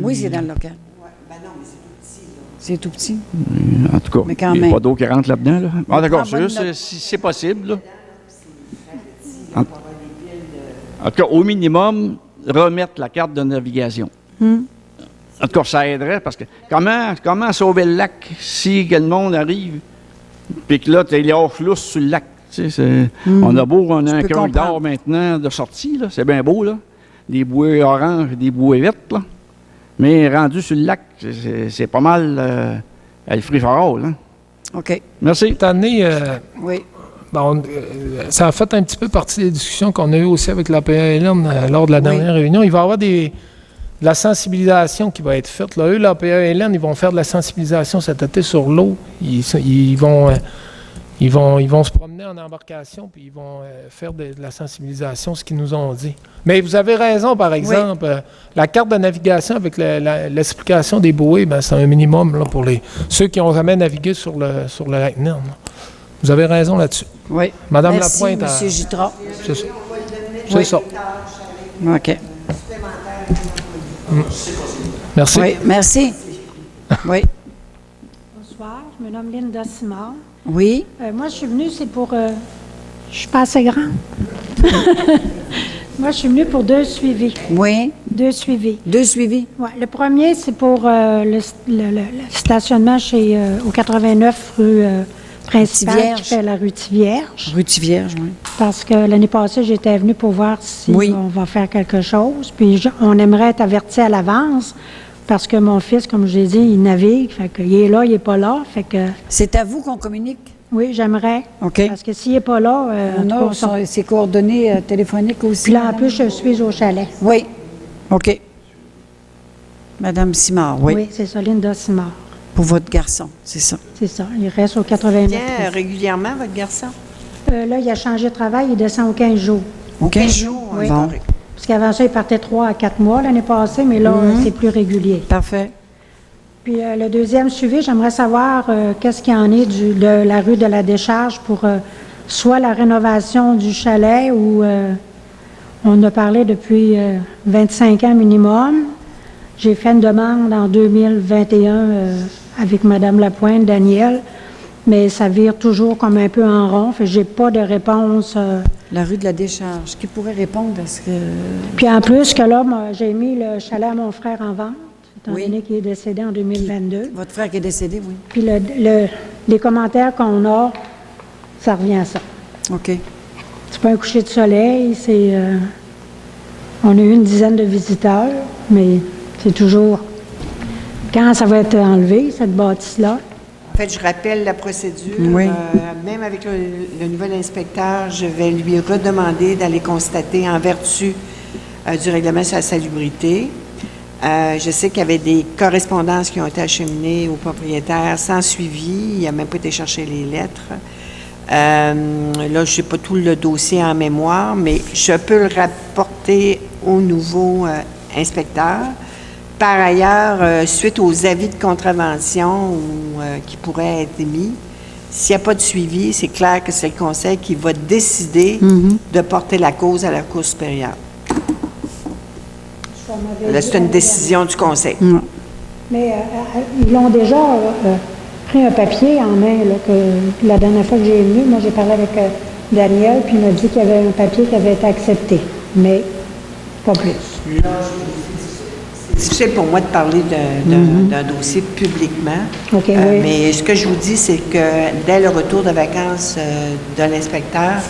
Oui, c'est dans le local. Ben non, mais c'est tout petit, là. C'est tout petit. En tout cas, mais quand il n'y a même. pas d'eau qui rentre là-dedans, là. Ah, d'accord, c'est possible, là. En tout cas, au minimum, remettre la carte de navigation. En tout cas, ça aiderait, parce que comment sauver le lac si le monde arrive, puis que là, tu es les hors-lousse sur le lac? Tu sais, on a un corridor maintenant de sortie, là, c'est bien beau, là. Des bouées oranges et des bouées vertes, là. Mais rendu sur le lac, c'est pas mal le free-for-all, hein. OK. Merci. Cette année, oui. Ça a fait un petit peu partie des discussions qu'on a eues aussi avec la PALN lors de la dernière réunion. Il va y avoir de la sensibilisation qui va être faite. Là, eux, la PALN, ils vont faire de la sensibilisation cet été sur l'eau. Ils vont se promener en embarcation puis ils vont faire de la sensibilisation, ce qu'ils nous ont dit. Mais vous avez raison, par exemple, la carte de navigation avec l'explication des bouées, ben, c'est un minimum là, pour ceux qui n'ont jamais navigué sur le lac Nern. Vous avez raison là-dessus. Oui. Madame Merci, Lapointe. M. Gitras. C'est ça. C'est ça. OK. Merci. Oui, merci. Oui. Bonsoir, je me nomme Linda Simard. Oui. Moi, je suis venue, c'est pour... je suis pas assez grande. Moi, je suis venue pour 2 suivis. Oui. 2 suivis. 2 suivis? Oui. Le premier, c'est pour le stationnement au 89 rue principale, qui fait la rue Tivierge. Rue Tivierge, oui. Parce que l'année passée, j'étais venue pour voir si on va faire quelque chose. Puis on aimerait être averti à l'avance. Parce que mon fils, comme je l'ai dit, il navigue. Fait qu'il est là, il n'est pas là. Fait que... C'est à vous qu'on communique? Oui, j'aimerais. OK. Parce que s'il n'est pas là... on a ses coordonnées téléphoniques aussi. Puis là, en plus, je suis au chalet. Oui. OK. Madame Simard, oui. Oui, c'est ça, Linda Simard. Pour votre garçon, c'est ça. C'est ça. Il reste au 89. Bien régulièrement, votre garçon? Là, il a changé de travail. Il descend aux 15 jours. Aux 15 jours? Oui. Bon. Parce qu'avant ça, il partait 3 à 4 mois l'année passée, mais là, c'est plus régulier. Parfait. Puis le deuxième suivi, j'aimerais savoir qu'est-ce qu'il y en est de la rue de la Décharge pour soit la rénovation du chalet où on a parlé depuis 25 ans minimum. J'ai fait une demande en 2021 avec Mme Lapointe, Danielle, mais ça vire toujours comme un peu en rond. Fait que j'ai pas de réponse La rue de la Décharge. Qui pourrait répondre à ce que... Puis en plus que là, moi, j'ai mis le chalet à mon frère en vente, étant Oui. donné qu'il est décédé en 2022. Votre frère qui est décédé, oui. Puis les commentaires qu'on a, ça revient à ça. OK. C'est pas un coucher de soleil, c'est... on a eu une dizaine de visiteurs, mais c'est toujours... Quand ça va être enlevé, cette bâtisse-là, En fait, je rappelle la procédure. Oui. Même avec le nouvel inspecteur, je vais lui redemander d'aller constater en vertu du règlement sur la salubrité. Je sais qu'il y avait des correspondances qui ont été acheminées au propriétaire sans suivi. Il n'a même pas été chercher les lettres. Là, je n'ai pas tout le dossier en mémoire, mais je peux le rapporter au nouveau inspecteur. Par ailleurs, suite aux avis de contravention qui pourraient être émis, s'il n'y a pas de suivi, c'est clair que c'est le conseil qui va décider de porter la cause à la Cour supérieure. Là, c'est une décision du conseil. mais ils ont déjà pris un papier en main, là, que la dernière fois que j'ai venu, moi j'ai parlé avec Daniel, puis il m'a dit qu'il y avait un papier qui avait été accepté, mais pas plus. C'est difficile pour moi de parler d'un dossier publiquement. OK, oui. Mais ce que je vous dis, c'est que dès le retour de vacances de l'inspecteur,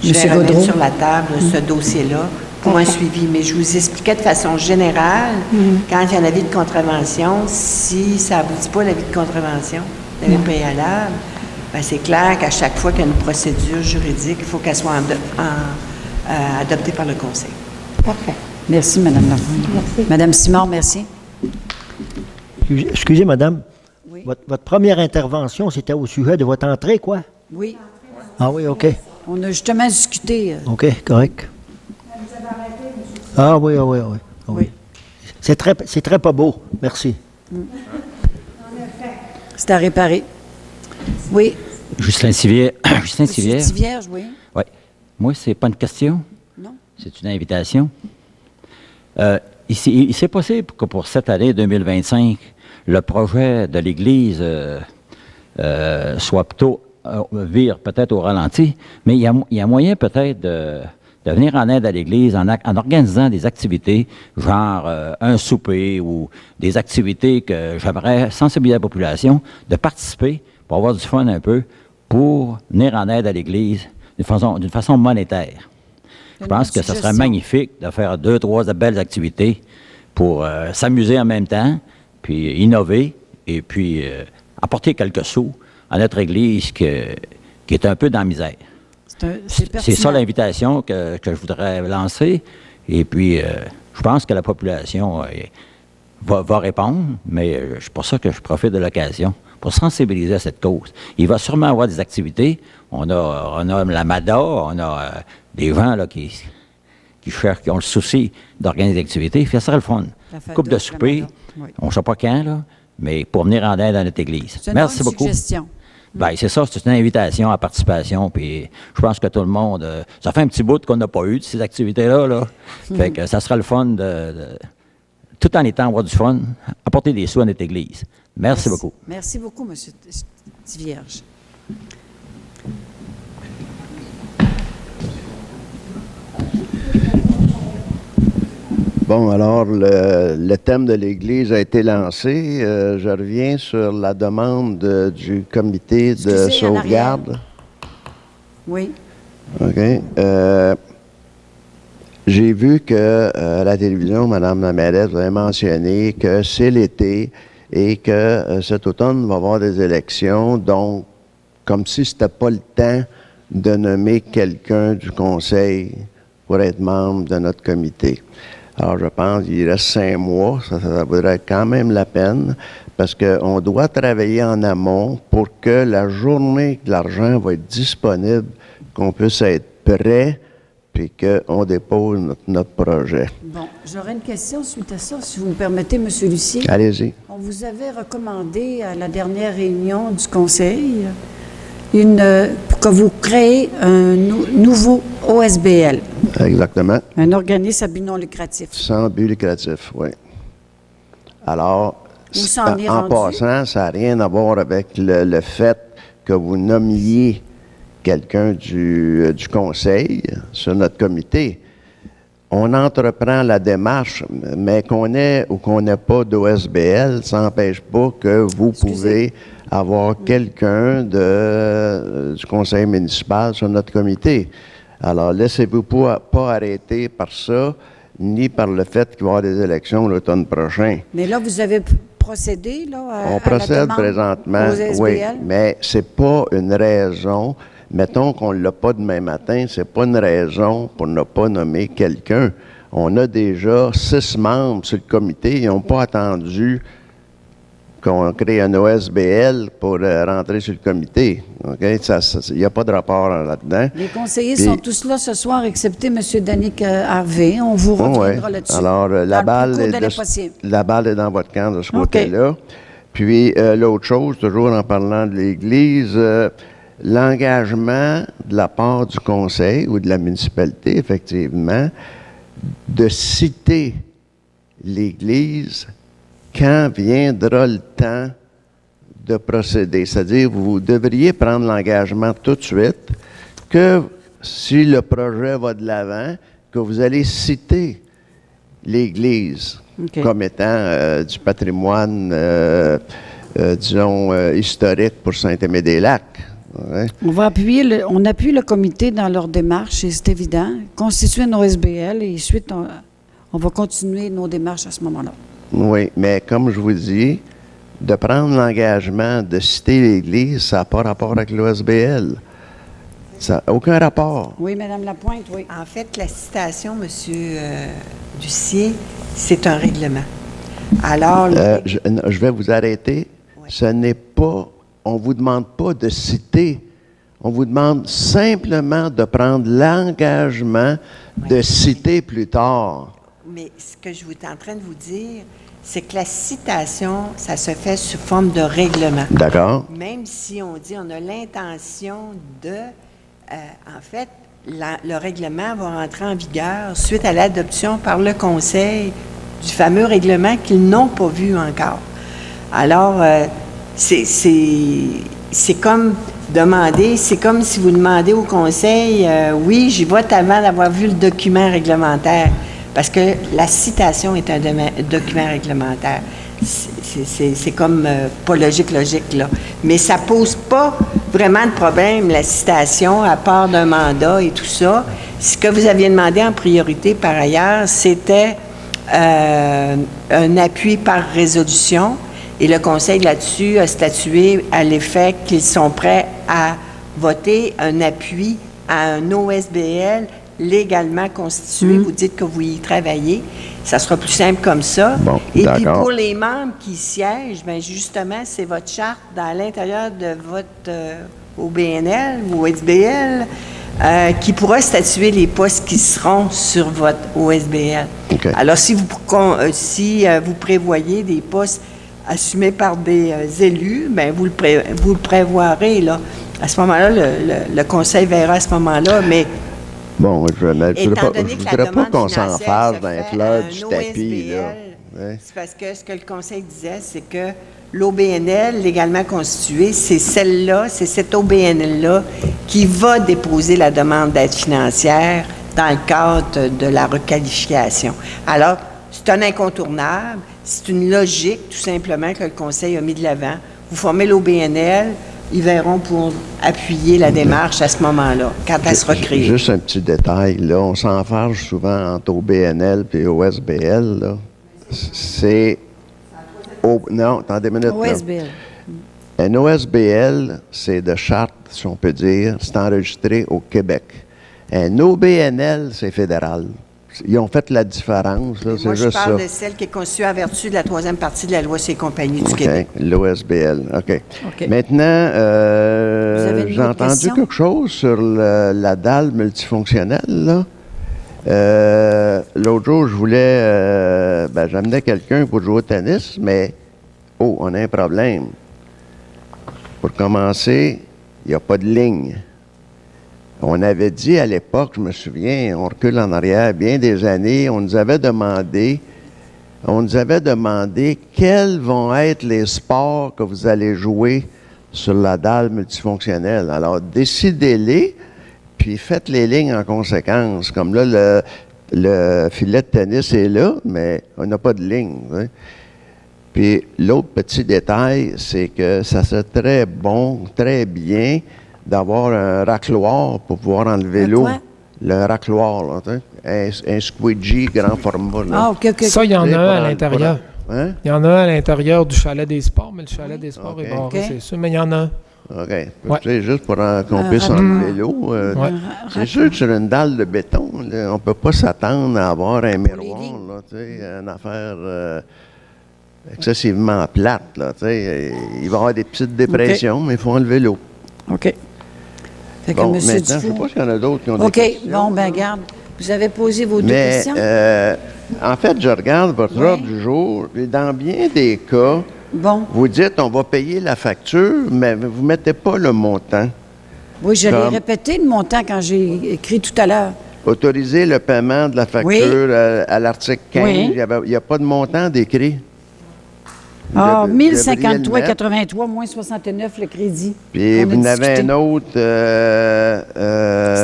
je vais remettre sur la table ce dossier-là pour un suivi. Mais je vous expliquais de façon générale, quand il y a un avis de contravention, si ça n'aboutit pas l'avis de contravention, l'avis préalable, ben c'est clair qu'à chaque fois qu'il y a une procédure juridique, il faut qu'elle soit adoptée par le conseil. Parfait. Merci, Mme Lafrenière. Merci. Mme Simard, merci. Excusez, madame. Oui. Votre première intervention, c'était au sujet de votre entrée, quoi? Oui. Ah oui, OK. On a justement discuté. OK, correct. Ah oui, ah oui, ah oui. Ah oui. C'est très pas beau. Merci. C'est à réparer. Oui. Justin Sivière. Justin Monsieur Sivière. Tivierge, oui. Oui. Moi, c'est pas une question. Non. C'est une invitation. Il s'est possible que pour cette année 2025, le projet de l'Église soit plutôt vire peut-être au ralenti, mais il y a moyen peut-être de venir en aide à l'Église en organisant des activités, genre un souper ou des activités que j'aimerais sensibiliser la population, de participer pour avoir du fun un peu, pour venir en aide à l'Église d'une façon monétaire. Je pense que ce serait magnifique de faire 2, 3 belles activités pour s'amuser en même temps, puis innover, et puis apporter quelques sous à notre Église qui est un peu dans la misère. C'est ça l'invitation que je voudrais lancer. Et puis, je pense que la population va répondre, mais c'est pour ça que je profite de l'occasion pour sensibiliser à cette cause. Il va sûrement avoir des activités. On a la MADA, on a des gens là, qui cherchent, qui ont le souci d'organiser des activités. Ça serait le fun. Coupe de souper, oui. On ne sait pas quand, là, mais pour venir en aide à notre Église. Merci beaucoup. Suggestion. Bien, c'est ça, c'est une invitation à participation, puis je pense que tout le monde... ça fait un petit bout qu'on n'a pas eu de ces activités-là, là. Fait que ça sera le fun tout en étant avoir du fun, apporter des sous à notre Église. Merci beaucoup. Merci beaucoup, M. Tivierge. Bon, alors, le thème de l'Église a été lancé. Je reviens sur la demande du comité de sauvegarde. Oui. OK. J'ai vu que à la télévision, Mme la mairesse avait mentionné que c'est l'été et que cet automne, il va y avoir des élections. Donc, comme si ce n'était pas le temps de nommer quelqu'un du conseil pour être membre de notre comité. Alors, je pense qu'il reste 5 mois, ça vaudrait quand même la peine, parce qu'on doit travailler en amont pour que la journée que l'argent va être disponible, qu'on puisse être prêt, puis qu'on dépose notre projet. Bon, j'aurais une question suite à ça, si vous me permettez, M. Lucier. Allez-y. On vous avait recommandé à la dernière réunion du conseil que vous créez un nouveau OSBL. Exactement. Un organisme à but non lucratif. Sans but lucratif, oui. Alors, en passant, ça n'a rien à voir avec le fait que vous nommiez quelqu'un du conseil sur notre comité. On entreprend la démarche, mais qu'on ait ou qu'on n'ait pas d'OSBL, ça n'empêche pas que vous pouvez avoir quelqu'un du conseil municipal sur notre comité. Alors, laissez-vous pas arrêter par ça, ni par le fait qu'il va y avoir des élections l'automne prochain. Mais là, vous avez procédé là, On à procède la demande présentement, aux SBL? oui, mais c'est pas une raison. Mettons qu'on ne l'a pas demain matin, c'est pas une raison pour ne pas nommer quelqu'un. On a déjà 6 membres sur le comité. Ils n'ont pas attendu qu'on crée un OSBL pour rentrer sur le comité. Il n'y a pas de rapport là-dedans. Les conseillers sont tous là ce soir, excepté M. Danick Harvey. On vous reviendra là-dessus. Alors, la balle est dans votre camp de ce côté-là. Puis, l'autre chose, toujours en parlant de l'Église, l'engagement de la part du conseil ou de la municipalité, effectivement, de citer l'Église quand viendra le temps de procéder. C'est-à-dire, vous devriez prendre l'engagement tout de suite que si le projet va de l'avant, que vous allez citer l'Église comme étant du patrimoine, disons, historique pour Saint-Aimé-des-Lacs. Ouais. On appuie le comité dans leur démarche, et c'est évident. Constituer nos SBL et ensuite, on va continuer nos démarches à ce moment-là. Oui, mais comme je vous dis, de prendre l'engagement de citer l'Église, ça n'a pas rapport avec l'OSBL. Ça n'a aucun rapport. Oui, Mme Lapointe, oui. En fait, la citation, M. Ducier, c'est un règlement. Alors... je vais vous arrêter. Oui. Ce n'est pas... On ne vous demande pas de citer. On vous demande simplement de prendre l'engagement de citer plus tard. Mais ce que je suis en train de vous dire, c'est que la citation, ça se fait sous forme de règlement. D'accord. Même si on dit on a l'intention de... en fait, le règlement va rentrer en vigueur suite à l'adoption par le Conseil du fameux règlement qu'ils n'ont pas vu encore. Alors, c'est comme demander, c'est comme si vous demandez au Conseil, oui, j'y vote avant d'avoir vu le document réglementaire, parce que la citation est un document réglementaire. C'est comme pas logique, là. Mais ça pose pas vraiment de problème, la citation, à part d'un mandat et tout ça. Ce que vous aviez demandé en priorité, par ailleurs, c'était un appui par résolution. Et le Conseil, là-dessus, a statué à l'effet qu'ils sont prêts à voter un appui à un OSBL légalement constitué. Vous dites que vous y travaillez. Ça sera plus simple comme ça. Bon, et puis, pour les membres qui siègent, bien, justement, c'est votre charte dans l'intérieur de votre OBNL ou OSBL qui pourra statuer les postes qui seront sur votre OSBL. Okay. Alors, si vous prévoyez des postes assumé par des élus, bien, vous le prévoirez, là. À ce moment-là, le Conseil verra à ce moment-là, mais... Bon, je ne voudrais pas qu'on s'en fasse d'un fleur du tapis, là. Ouais. C'est parce que ce que le Conseil disait, c'est que l'OBNL, légalement constituée, c'est celle-là, c'est cette OBNL-là qui va déposer la demande d'aide financière dans le cadre de la requalification. Alors, c'est un incontournable. C'est une logique, tout simplement, que le Conseil a mis de l'avant. Vous formez l'OBNL, ils verront pour appuyer la démarche à ce moment-là, quand elle sera créée. Juste un petit détail, là, on s'enfarge souvent entre OBNL et OSBL, là. C'est... non, attendez une minute. OSBL. Un OSBL, c'est de charte, si on peut dire, c'est enregistré au Québec. Un OBNL, c'est fédéral. Ils ont fait la différence, là, c'est juste ça. Moi, je parle de celle qui est conçue en vertu de la 3e partie de la loi sur les compagnies du Québec. L'OSBL, OK. Maintenant, j'ai entendu quelque chose sur la dalle multifonctionnelle, là. L'autre jour, je voulais... j'amenais quelqu'un pour jouer au tennis, mais... Oh, on a un problème. Pour commencer, il n'y a pas de ligne. On avait dit à l'époque, je me souviens, on recule en arrière bien des années, on nous avait demandé quels vont être les sports que vous allez jouer sur la dalle multifonctionnelle. Alors, décidez-les, puis faites les lignes en conséquence. Comme là, le filet de tennis est là, mais on n'a pas de ligne. Hein. Puis l'autre petit détail, c'est que ça serait très bon, très bien d'avoir un racloir pour pouvoir enlever l'eau. Le racloir, là, un squeegee grand format. Là. Ah, OK. Ça, il y en a un à l'intérieur. Hein? Il y en a un à l'intérieur du chalet des sports, mais le chalet des sports est barré, c'est sûr, mais il y en a un. OK. Tu sais, juste pour qu'on puisse enlever l'eau. C'est sûr que sur une dalle de béton, là, on ne peut pas s'attendre à avoir un miroir, là, tu sais, une affaire excessivement plate. Là, tu sais. Il va y avoir des petites dépressions, mais il faut enlever l'eau. OK. Fait que Bon, Monsieur maintenant, je ne sais Dufour. pas s'il y en a d'autres qui ont OK. des questions. Bon, ben garde. Vous avez posé vos deux Mais, questions? en fait, je regarde votre ordre du jour, et dans bien des cas, vous dites on va payer la facture, mais vous ne mettez pas le montant. Oui, je l'ai répété, le montant, quand j'ai écrit tout à l'heure. Autoriser le paiement de la facture à l'article 15, Oui. il n'y a pas de montant décrit. Ah, Vous devriez le 1053,83 moins 69 le crédit. Puis On a vous en avez discuté. un autre,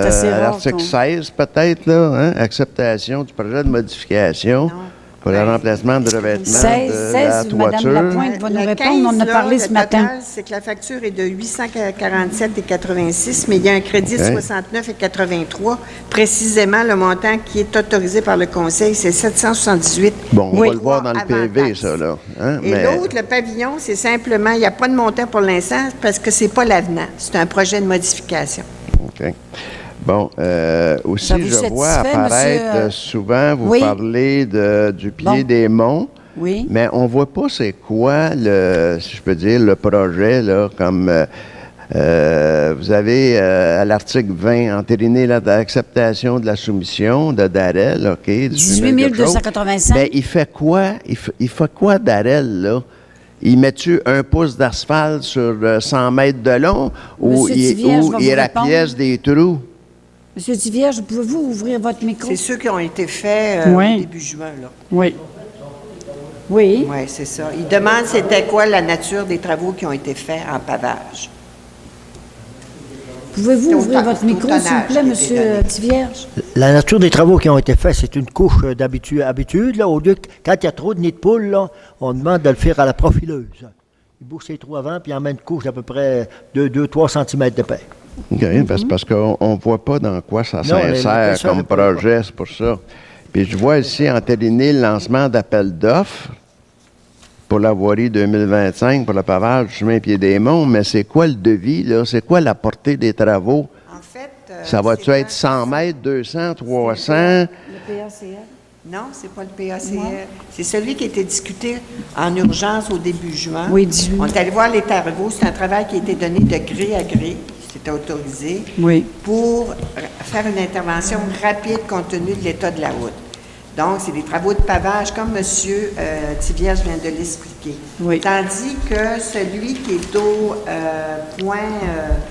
assez à rare l'article qu'on- 16 peut-être, là, hein? Acceptation du projet de modification pour le remplacement de revêtement 16, de la 16, toiture. Mme Lapointe va nous Le répondre. On en a 15, parlé là, ce le matin. total, c'est que la facture est de 847,86, mais il y a un crédit de Hein? 69,83. Précisément, le montant qui est autorisé par le Conseil, c'est 778. Bon, on va le voir dans le avant PV, taxe. ça, là. Hein? Et l'autre, le pavillon, c'est simplement, il n'y a pas de montant pour l'instant parce que c'est pas l'avenant. C'est un projet de modification. OK. Bon, aussi, Ça vous je vois satisfait, apparaître monsieur, souvent, vous oui. parlez du pied Bon. des monts, Oui. mais on ne voit pas c'est quoi, si je peux dire, le projet, là, comme vous avez à l'article 20, entériner l'acceptation de la soumission de Darel, OK? 18 285. Mais il fait quoi? Il fait quoi, Darel, là? Il met-tu un pouce d'asphalte sur 100 mètres de long ou Monsieur Tivierge va il vous répondre. rapièce des trous? Monsieur Tivierge, pouvez-vous ouvrir votre micro? C'est ceux qui ont été faits Oui. au début juin, là. Oui. Oui. Oui, c'est ça. Ils demandent c'était quoi la nature des travaux qui ont été faits en pavage. Pouvez-vous C'est au ouvrir ton- votre c'est au micro, s'il vous tonnage plaît, qui a été Monsieur donné. Tivierge? La nature des travaux qui ont été faits, c'est une couche d'habitude. Là, au lieu que, quand il y a trop de nids de poules, là, on demande de le faire à la profileuse. Il bouge ses trous avant, puis il en met une couche d'à peu près 2-3 cm d'épais. OK, parce qu'on ne voit pas dans quoi ça Non, les s'insère personnes comme ne peuvent projet, c'est pour ça. Puis je vois ici entériner le lancement d'appel d'offres pour la voirie 2025 pour le pavage du chemin Pied-des-Monts, mais c'est quoi le devis, là? C'est quoi la portée des travaux? En fait, Ça va-tu être 100 mètres, 200, 300? Le PACL? Non, c'est pas le PACR. C'est celui qui a été discuté en urgence au début juin. Oui, 18. On est allé voir les travaux. C'est un travail qui a été donné de gré à gré. C'était autorisé. Oui. Pour faire une intervention rapide compte tenu de l'état de la route. Donc, c'est des travaux de pavage, comme M. Tivierge vient de l'expliquer. Oui. Tandis que celui qui est au point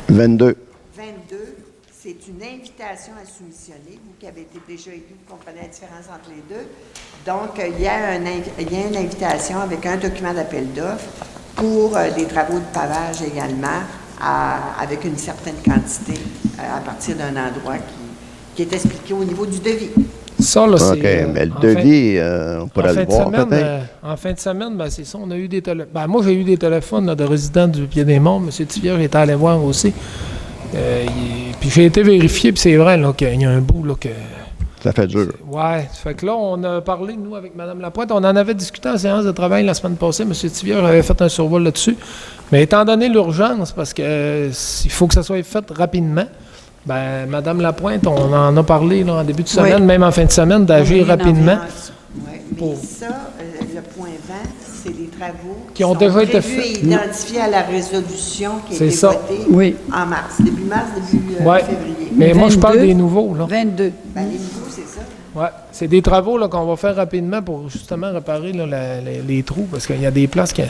22. 22, c'est une invitation à soumissionner. Vous qui avez été déjà élu, vous comprenez la différence entre les deux. Donc, il y a une invitation avec un document d'appel d'offres pour des travaux de pavage également, avec une certaine quantité à partir d'un endroit qui est expliqué au niveau du devis. Ça, là, OK, c'est... mais le devis, on pourrait le voir peut-être. En fin de semaine, ben, c'est ça, on a eu des téléphones. Ben, moi, j'ai eu des téléphones là, de résidents du Pied-des-Monts. M. Tivierge était allé voir aussi. Puis j'ai été vérifié, puis c'est vrai là, qu'il y a un bout là, que... Ça fait dur. Ouais, ça fait que là, on a parlé, nous, avec Mme Lapointe. On en avait discuté en séance de travail la semaine passée. M. Tivierge avait fait un survol là-dessus. Mais étant donné l'urgence, parce que il faut que ça soit fait rapidement, ben, Mme Lapointe, on en a parlé là, en début de semaine, Oui. même en fin de semaine, d'agir rapidement. Oui, mais ça, le point 20, c'est des travaux Qui ont sont déjà été prévus faits. et identifiés à la résolution qui a C'est été ça. votée Oui. en mars, début Ouais. février. Mais moi, je parle 22. des nouveaux. Là. 22. Ben, les nouveaux, c'est ça. Ouais. C'est des travaux là, qu'on va faire rapidement pour justement réparer là, les trous, parce qu'il y a des places qui...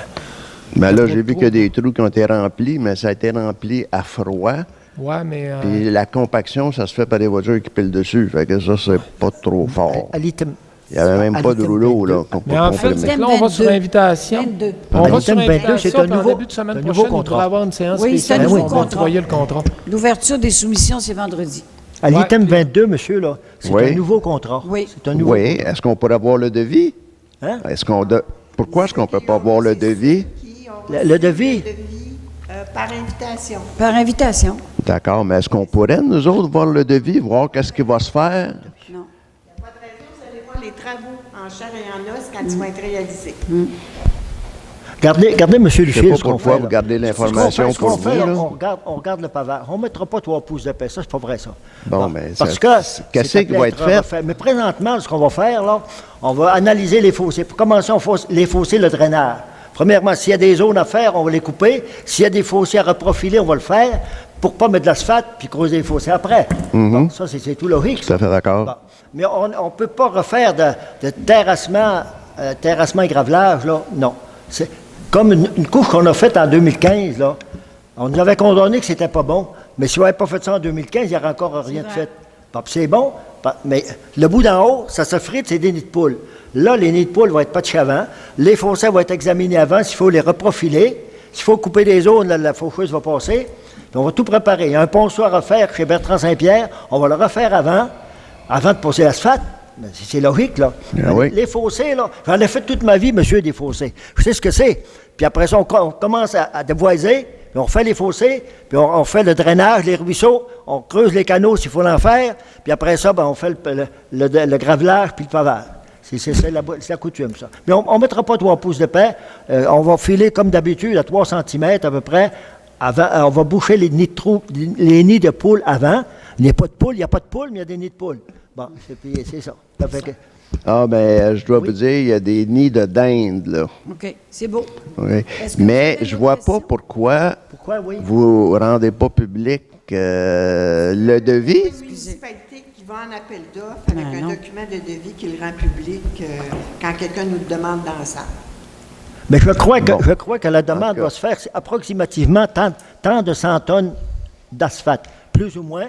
Mais là, j'ai vu qu'il y a des trous qui ont été remplis, mais ça a été rempli à froid. Ouais, mais... Puis la compaction, ça se fait par des voitures qui pilent dessus. Fait que ça, c'est pas trop fort. Ali, Il n'y avait même À pas de l'item rouleau, 22. là. qu'on peut Mais en fait, comprimer. c'est que là, on va sur invitation. 22. On va L'item sur 22, invitation, c'est un puis en nouveau- début de semaine un nouveau prochaine, il contrat. devrait avoir une séance Oui, c'est un spéciale. nouveau où on va contrat. octroyer le contrat. L'ouverture des soumissions, c'est vendredi. À Ouais, l'item puis- 22, monsieur, là, c'est Oui. un nouveau contrat. Oui. C'est un nouveau Oui, est-ce qu'on pourrait avoir le devis? Hein? Pourquoi est-ce qu'on ne peut pas avoir le devis? Le devis? Par invitation. Par invitation. D'accord, mais est-ce qu'on pourrait, nous autres, voir le devis, voir qu'est-ce qui va se faire? Non. Pas de raison, vous allez voir les travaux en chair et en os quand ils vont être réalisés. Regardez, M. Je sais Lucier, pas ce qu'on pourquoi fait. vous là. gardez Ce l'information qu'on fait, pour vous, là, là. on regarde le pavage. On ne mettra pas 3 pouces de paix. Ça, c'est pas vrai, ça. Bon, mais Parce ça- que... qu'est-ce c'est qui va être fait? refait. Mais présentement, ce qu'on va faire, là, on va analyser les fossés. Pour commencer, les fossés, le drainage. Premièrement, s'il y a des zones à faire, on va les couper. S'il y a des fossés à reprofiler, on va le faire pour ne pas mettre de l'asphalte puis creuser les fossés après. Bon, ça, c'est tout logique. Tout à fait d'accord. Bon. Mais on ne peut pas refaire de terrassement et gravelage, là, non. C'est comme une couche qu'on a faite en 2015, là. On nous avait condamné que c'était pas bon, mais si on n'avait pas fait ça en 2015, il n'y aurait encore rien de fait. Bon, puis c'est bon, mais le bout d'en haut, ça se frite, c'est des nids de poules. Là, les nids de poules vont être patchés avant, les fossés vont être examinés avant, s'il faut les reprofiler, s'il faut couper des zones, là, la faucheuse va passer, puis on va tout préparer. Il y a un ponceau à refaire chez Bertrand Saint-Pierre, on va le refaire avant de poser l'asphalte. C'est logique, là. Ah oui. Les fossés, là, j'en ai fait toute ma vie, monsieur, des fossés. Je sais ce que c'est. Puis après ça, on commence à dévoiser, puis on fait les fossés, puis on fait le drainage, les ruisseaux, on creuse les canaux s'il faut en faire, puis après ça, ben, on fait le gravelage puis le pavage. C'est la coutume, ça. Mais on ne mettra pas 3 pouces de paix. On va filer, comme d'habitude, à 3 cm à peu près. On va boucher les nids de poules avant. Il n'y a pas de poules, mais il y a des nids de poules. Bon, c'est ça. Ça fait que- Ah, ben, je dois vous dire, il y a des nids de dinde, là. OK, c'est beau. Oui. Est-ce que Mais vous avez je vois d'autres pas pourquoi Pourquoi, oui? vous rendez pas public le devis. C'est une municipalité qui va en appel d'offres avec Ben un non. document de devis qui le rend public quand quelqu'un nous le demande dans la salle. Mais je crois que la demande En tout cas. doit se faire approximativement tant de 100 tonnes d'asphalte, plus ou moins,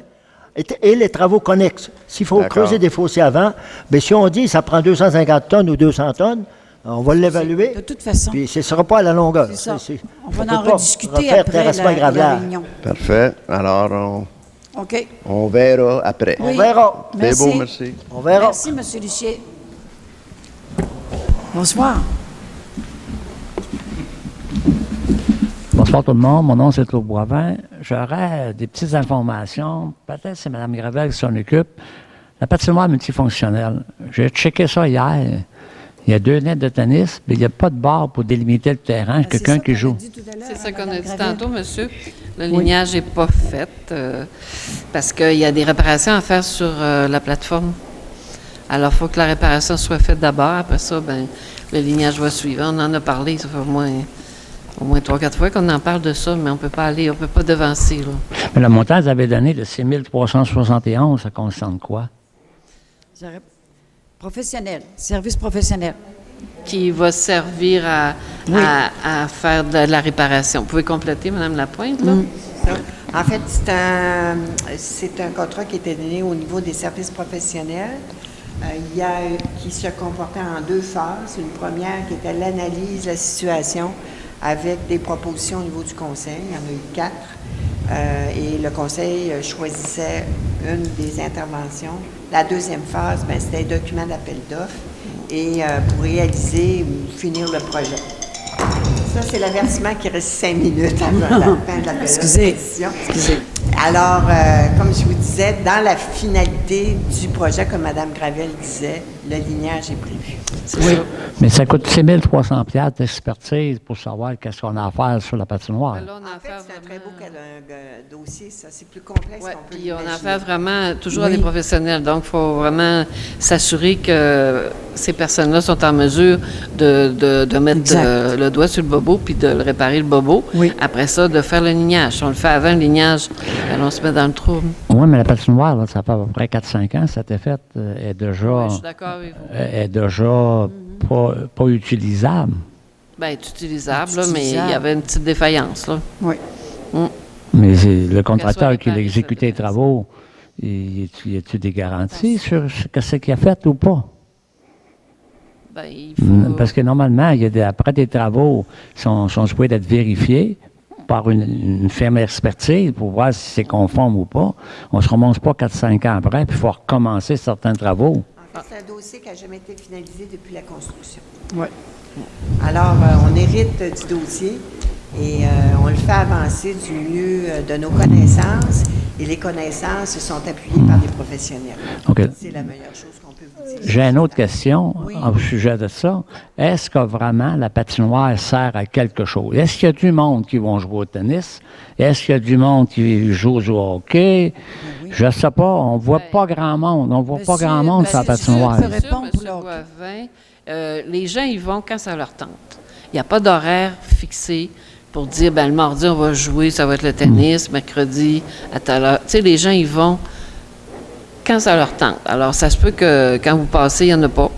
et les travaux connexes. S'il faut D'accord. creuser des fossés avant, mais si on dit que ça prend 250 tonnes ou 200 tonnes, on va l'évaluer. De toute façon, Puis ce ne sera pas à la longueur. c'est ça. On peut va en pas rediscuter refaire après terrassement et la gravelage. réunion. Parfait. Alors, OK. on verra après. Oui. On verra. C'est beau, merci. On verra. Merci, M. Lucier. Bonsoir. Bonsoir tout le monde, mon nom c'est Claude Boivin. J'aurais des petites informations, peut-être c'est Mme Gravel qui s'en occupe. La patinoire multifonctionnelle, j'ai checké ça hier. Il y a 2 nets de tennis, mais il n'y a pas de barre pour délimiter le terrain, quelqu'un qui joue. C'est ça qu'on a dit tantôt, monsieur. Le lignage n'est pas fait parce qu'il y a des réparations à faire sur la plateforme. Alors, il faut que la réparation soit faite d'abord. Après ça, ben, le lignage va suivre. On en a parlé, ça fait au moins 3-4 fois qu'on en parle de ça, mais on ne peut pas devancer. Là. Mais le montant que vous avez donné de 6 371, ça concerne quoi? Professionnel, service professionnel. Qui va servir à faire de la réparation. Vous pouvez compléter, Mme Lapointe, là? En fait, c'est un contrat qui était donné au niveau des services professionnels. Qui se comportait en 2 phases. Une première qui était l'analyse de la situation avec des propositions au niveau du conseil. Il y en a eu 4. Et le conseil choisissait une des interventions. La deuxième phase, ben, c'était un document d'appel d'offres et pour réaliser ou finir le projet. Ça, c'est l'avertissement qui reste 5 minutes avant la fin de la Excusez. Alors, comme je vous disais, dans la finalité du projet, comme Mme Gravel disait, le lignage est prévu. Oui. Mais ça coûte 6 300 $ d'expertise pour savoir qu'est-ce qu'on a à faire sur la patinoire. En fait, c'est un très beau dossier, ça. C'est plus complexe qu'on peut Puis on a l'imaginer. affaire vraiment toujours à des professionnels. Donc, il faut vraiment s'assurer que ces personnes-là sont en mesure de mettre le doigt sur le bobo puis de le réparer le bobo. Après ça, de faire le lignage. Si on le fait avant le lignage, alors on se met dans le trouble. Oui, mais la patinoire, là, ça fait à peu près 4-5 ans, ça a été fait. Elle est déjà, je suis d'accord avec vous. est déjà pas utilisable. Bien, elle est utilisable, là, mais il y avait une petite défaillance. Là. Oui. Mais le contracteur soit qui a réparée, exécuté les travaux, y a-t-il des garanties sur ce qu'il a fait ou pas? Ben, il faut... Parce que normalement, après des travaux, sont supposés être vérifiés par une firme expertise pour voir si c'est conforme ou pas. On ne se remonte pas 4-5 ans après, puis il faut recommencer certains travaux. En fait, c'est un dossier qui n'a jamais été finalisé depuis la construction. Oui. Alors, on hérite du dossier et on le fait avancer du mieux de nos connaissances. Et les connaissances sont appuyées par des professionnels. OK. C'est la meilleure chose qu'on peut vous dire. J'ai une autre question au sujet de ça. Est-ce que vraiment la patinoire sert à quelque chose? Est-ce qu'il y a du monde qui vont jouer au tennis? Est-ce qu'il y a du monde qui joue au hockey? Je ne sais pas. On ne voit pas grand monde. On voit pas grand monde sur la patinoire. C'est sûr, M. Boivin, les gens y vont quand ça leur tente. Il n'y a pas d'horaire fixé pour dire, ben le mardi, on va jouer, ça va être le tennis, mercredi, à telle heure. Tu sais, les gens y vont quand ça leur tente. Alors, ça se peut que quand vous passez, il n'y en a pas.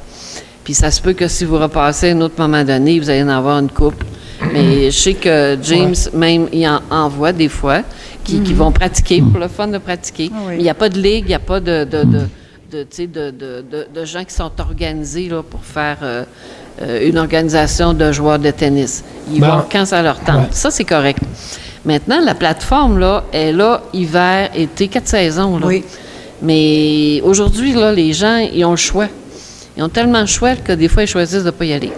Puis ça se peut que si vous repassez à un autre moment donné, vous allez en avoir une couple. Mais je sais que James, même, il en envoie des fois qui vont pratiquer, pour le fun de pratiquer. Mais il n'y a pas de ligue, il n'y a pas de gens qui sont organisés là, pour faire une organisation de joueurs de tennis. Ils vont quand ça leur tente. Ça, c'est correct. Maintenant, la plateforme, là, est là hiver, été, 4 saisons. Là. Oui. Mais aujourd'hui, là, les gens, ils ont le choix. Ils ont tellement le choix que des fois, ils choisissent de ne pas y aller.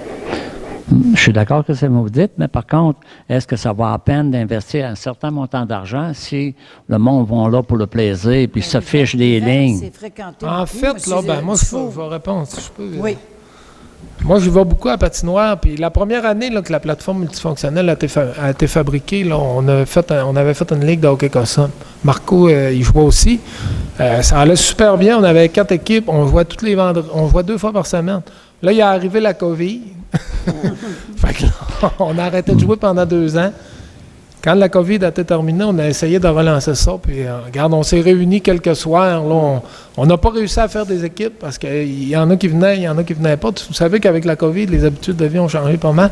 Je suis d'accord que c'est maudit, mais par contre, est-ce que ça vaut la peine d'investir un certain montant d'argent si le monde va là pour le plaisir puis se fiche des lignes? C'est fréquenté En beaucoup, fait, là, ben, moi, je vais répondre, si je peux. Oui. Moi, j'y vais beaucoup à la patinoire. Puis la première année là, que la plateforme multifonctionnelle a été fabriquée, là, on avait fait une ligue de hockey Cossum. Marco, il jouait aussi. Ça allait super bien. On avait 4 équipes. On jouait tous les vendredis. On jouait 2 fois par semaine. Là, il est arrivé la COVID. Fait que là, on a arrêté de jouer pendant 2 ans. Quand la COVID a été terminée, on a essayé de relancer ça. Puis, regarde, on s'est réunis quelques soirs. Là, on n'a pas réussi à faire des équipes parce qu'il y en a qui venaient, il y en a qui ne venaient pas. Vous savez qu'avec la COVID, les habitudes de vie ont changé pas mal.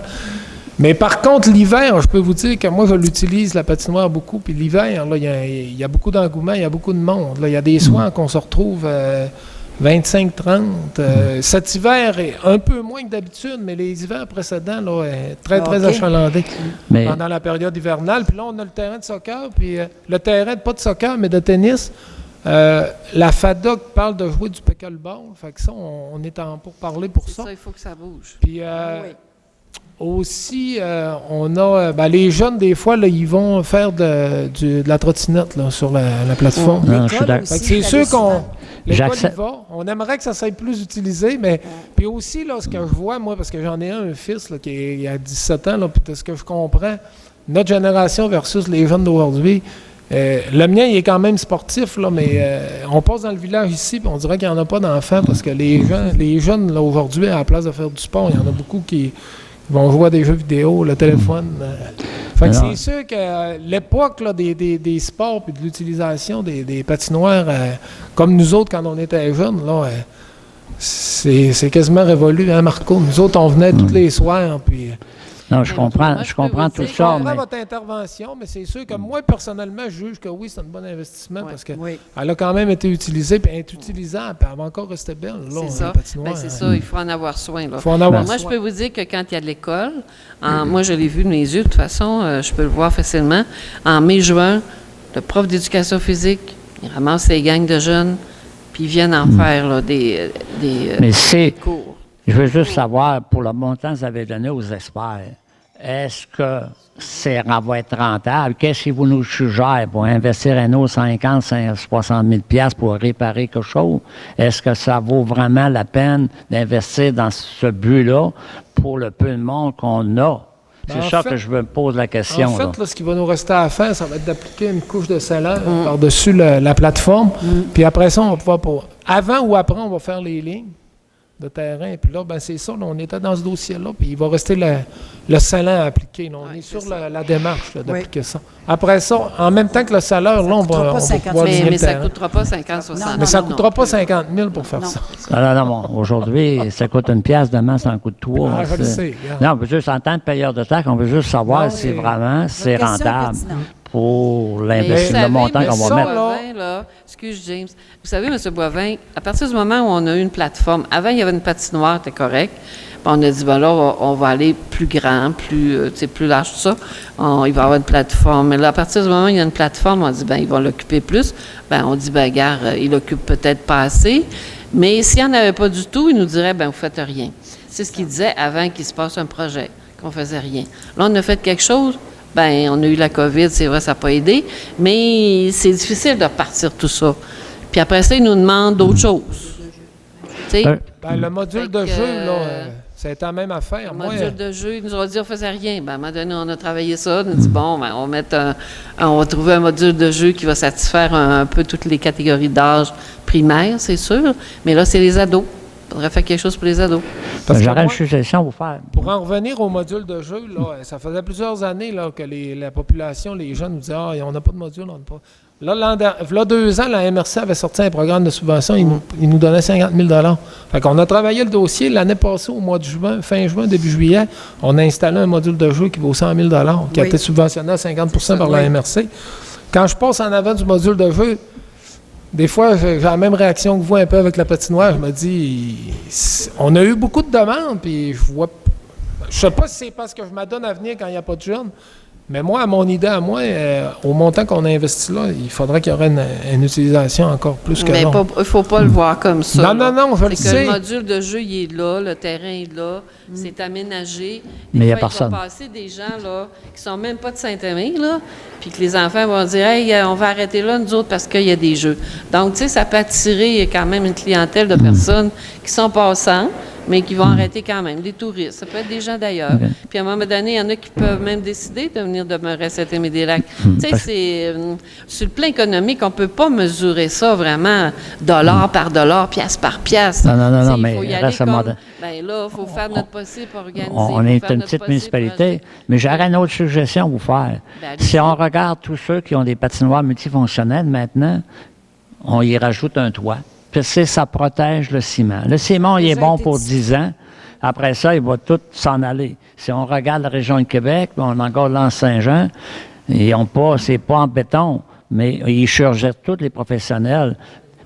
Mais par contre, l'hiver, je peux vous dire que moi, je l'utilise, la patinoire, beaucoup. Puis l'hiver, là, il y a beaucoup d'engouement, il y a beaucoup de monde. Là, il y a des soirs qu'on se retrouve 25-30. Cet hiver est un peu moins que d'habitude, mais les hivers précédents, là, est très achalandés pendant la période hivernale. Puis là, on a le terrain de soccer, puis le terrain, pas de soccer, mais de tennis. La FADOC parle de jouer du pickleball. Fait que ça, on est en pour parler pour ça. Il faut que ça bouge. Puis aussi, on a les jeunes, des fois, là, ils vont faire de la trottinette là, sur la plateforme. C'est sûr qu'on l'école y va. On aimerait que ça soit plus utilisé, mais puis aussi, là, ce que je vois, moi, parce que j'en ai un fils là, qui a 17 ans, là, puis ce que je comprends, notre génération versus les jeunes d'aujourd'hui, le mien, il est quand même sportif, là, mais on passe dans le village ici, puis on dirait qu'il n'y en a pas d'enfants, parce que les jeunes, là, aujourd'hui, à la place de faire du sport, il y en a beaucoup qui vont jouer à des jeux vidéo, le téléphone. Fait que c'est sûr que l'époque là, des sports et de l'utilisation des patinoires, comme nous autres, quand on était jeunes, là, c'est quasiment révolu, hein, Marco? Nous autres, on venait tous les soirs, puis... Non, je comprends tout ça. Je comprends votre intervention, mais c'est sûr que moi, personnellement, je juge que oui, c'est un bon investissement parce qu'elle a quand même été utilisée, puis elle est utilisable, puis elle va encore rester belle. C'est ça. C'est ça, il faut en avoir soin. Là. Moi, je peux vous dire que quand il y a de l'école, moi, je l'ai vu de mes yeux, de toute façon, je peux le voir facilement. En mai-juin, le prof d'éducation physique, il ramasse les gangs de jeunes, puis ils viennent en faire là, des cours. Je veux juste savoir, pour le montant que vous avez donné aux experts, est-ce que ça va être rentable? Qu'est-ce que vous nous suggérez pour investir un autre 50, 60 000 $ pour réparer quelque chose? Est-ce que ça vaut vraiment la peine d'investir dans ce but-là pour le peu de monde qu'on a? C'est ça que je me pose la question. En fait, là, ce qui va nous rester à faire, ça va être d'appliquer une couche de salaire par-dessus la plateforme. Puis après ça, on va pouvoir... Avant ou après, on va faire les lignes de terrain. Puis là, ben c'est ça, là, on était dans ce dossier-là, puis il va rester le salaire à appliquer. Là, on est sur la démarche d'appliquer ça. Après ça, en même temps que le salaire, là, on va pouvoir mais ça ne coûtera pas 50, 60 Mais ça ne coûtera pas 50 000 pour faire ça. Non. Aujourd'hui, ça coûte 1 pièce, demain, ça en coûte 3. Je le sais. Non, on veut juste, en tant que payeur de taxes, on veut juste savoir si vraiment c'est rentable pour l'investissement, le montant qu'on va mettre. là, excuse James, vous savez, M. Boivin, à partir du moment où on a eu une plateforme, avant, il y avait une patinoire, c'était correct. Puis on a dit, ben là, on va aller plus grand, plus large, tout ça. Il va y avoir une plateforme. Mais là, à partir du moment où il y a une plateforme, on dit, ben ils vont l'occuper plus. Ben on dit, ben gare, il l'occupe peut-être pas assez. Mais s'il n'y en avait pas du tout, il nous dirait, ben vous faites rien. C'est ce qu'il disait avant qu'il se passe un projet, qu'on faisait rien. Là, on a fait quelque chose. Ben on a eu la COVID, c'est vrai, ça n'a pas aidé. Mais c'est difficile de repartir tout ça. Puis après ça, il nous demande d'autres choses. Ben, le module de jeu, là, ça a été la même affaire. Le module de jeu, ils nous ont dit qu'on ne faisait rien. Ben, à un moment donné, on a travaillé ça. On a dit, bon, ben, on va trouver un module de jeu qui va satisfaire un peu toutes les catégories d'âge primaires, c'est sûr. Mais là, c'est les ados. Il faudrait faire quelque chose pour les ados. J'aurais une suggestion à vous faire. Pour en revenir au module de jeu, là, ça faisait plusieurs années là, que la population, les jeunes nous disaient « Ah, on n'a pas de module, on n'a pas... » Là, 2 ans, la MRC avait sorti un programme de subvention. Il nous donnait 50 000 $. Fait qu'on a travaillé le dossier. L'année passée, au mois de juin, fin juin, début juillet, on a installé un module de jeu qui vaut 100 000 $, qui a été subventionné à 50 par la MRC. Quand je passe en avant du module de jeu, des fois, j'ai la même réaction que vous un peu avec la patinoire. Je me dis, on a eu beaucoup de demandes, puis je sais pas si c'est parce que je m'adonne à venir quand il n'y a pas de jeunes, mais moi, à mon idée, au montant qu'on a investi là, il faudrait qu'il y aurait une utilisation encore plus que mais il ne faut pas le voir comme ça. Non, je le sais. Le module de jeu, il est là, le terrain est là, c'est aménagé. Mais il n'y a personne. Il va passer des gens là, qui ne sont même pas de Saint-Aimé, là, puis que les enfants vont dire « Hey, on va arrêter là, nous autres, parce qu'il y a des jeux. » Donc, tu sais, ça peut attirer quand même une clientèle de personnes qui sont passantes, mais qui vont arrêter quand même, des touristes. Ça peut être des gens d'ailleurs. Puis à un moment donné, il y en a qui peuvent même décider de venir demeurer à Saint-Aimé-des-Lacs. Tu sais, c'est sur le plan économique, on ne peut pas mesurer ça vraiment dollar par dollar, pièce par pièce. Non, mais reste à moderne. Ben là, il faut faire notre possible pour organiser. On est une petite municipalité, mais j'aurais une autre suggestion à vous faire. Si on regarde tous ceux qui ont des patinoires multifonctionnelles maintenant, on y rajoute un toit. Ça protège le ciment. Le ciment, il est bon pour 10 ans. Après ça, il va tout s'en aller. Si on regarde la région de Québec, on a encore l'Anse-Saint-Jean, c'est pas en béton, mais ils chirurgèrent tous les professionnels.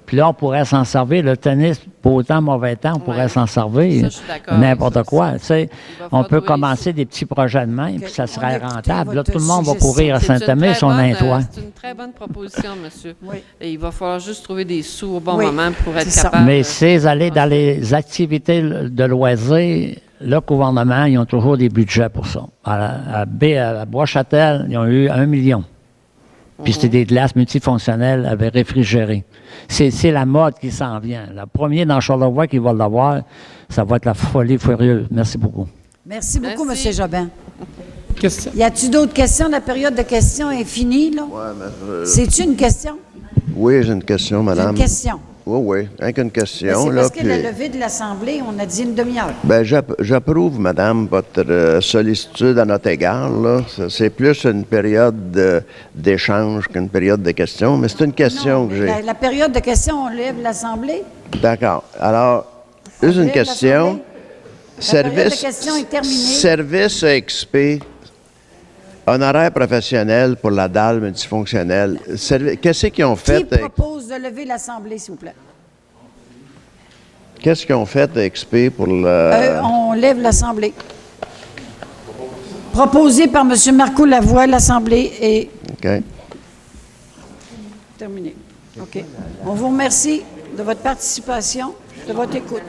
Puis là, on pourrait s'en servir. Le tennis, beau temps, mauvais temps, on pourrait s'en servir. N'importe quoi. Tu sais, on peut commencer des petits projets de même, puis ça serait rentable. Là, tout le monde va courir à Saint-Aimé si on a un toit. C'est une très bonne proposition, monsieur. Et il va falloir juste trouver des sous au bon moment pour être capable. Mais c'est aller dans les activités de loisirs. Le gouvernement, ils ont toujours des budgets pour ça. À Bois-Châtel, ils ont eu 1 million. Puis c'était des glaces multifonctionnelles avec réfrigéré. C'est la mode qui s'en vient. Le premier dans Charlevoix qui va l'avoir, ça va être la folie furieuse. Merci beaucoup. Merci beaucoup, M. Jobin. Question. Y a-t-il d'autres questions? La période de questions est finie, là? C'est-tu une question? Oui, j'ai une question, madame. Une question. Oui, rien qu'une question. C'est parce que la levée de l'Assemblée, on a dit une demi-heure. Bien, j'approuve, madame, votre sollicitude à notre égard. Là. C'est plus une période d'échange qu'une période de questions, mais c'est une question que j'ai. La période de questions, on lève l'Assemblée. D'accord. Alors, juste une question. La période de questions est terminée. Service XP, honoraire professionnel pour la dalle multifonctionnelle. Qu'est-ce qu'ils ont fait? Qui propose de lever l'Assemblée, s'il vous plaît? Qu'est-ce qu'ils ont fait à XP pour le... on lève l'Assemblée. Proposé par M. Marco Lavoie, l'Assemblée est terminée. OK. On vous remercie de votre participation, de votre écoute.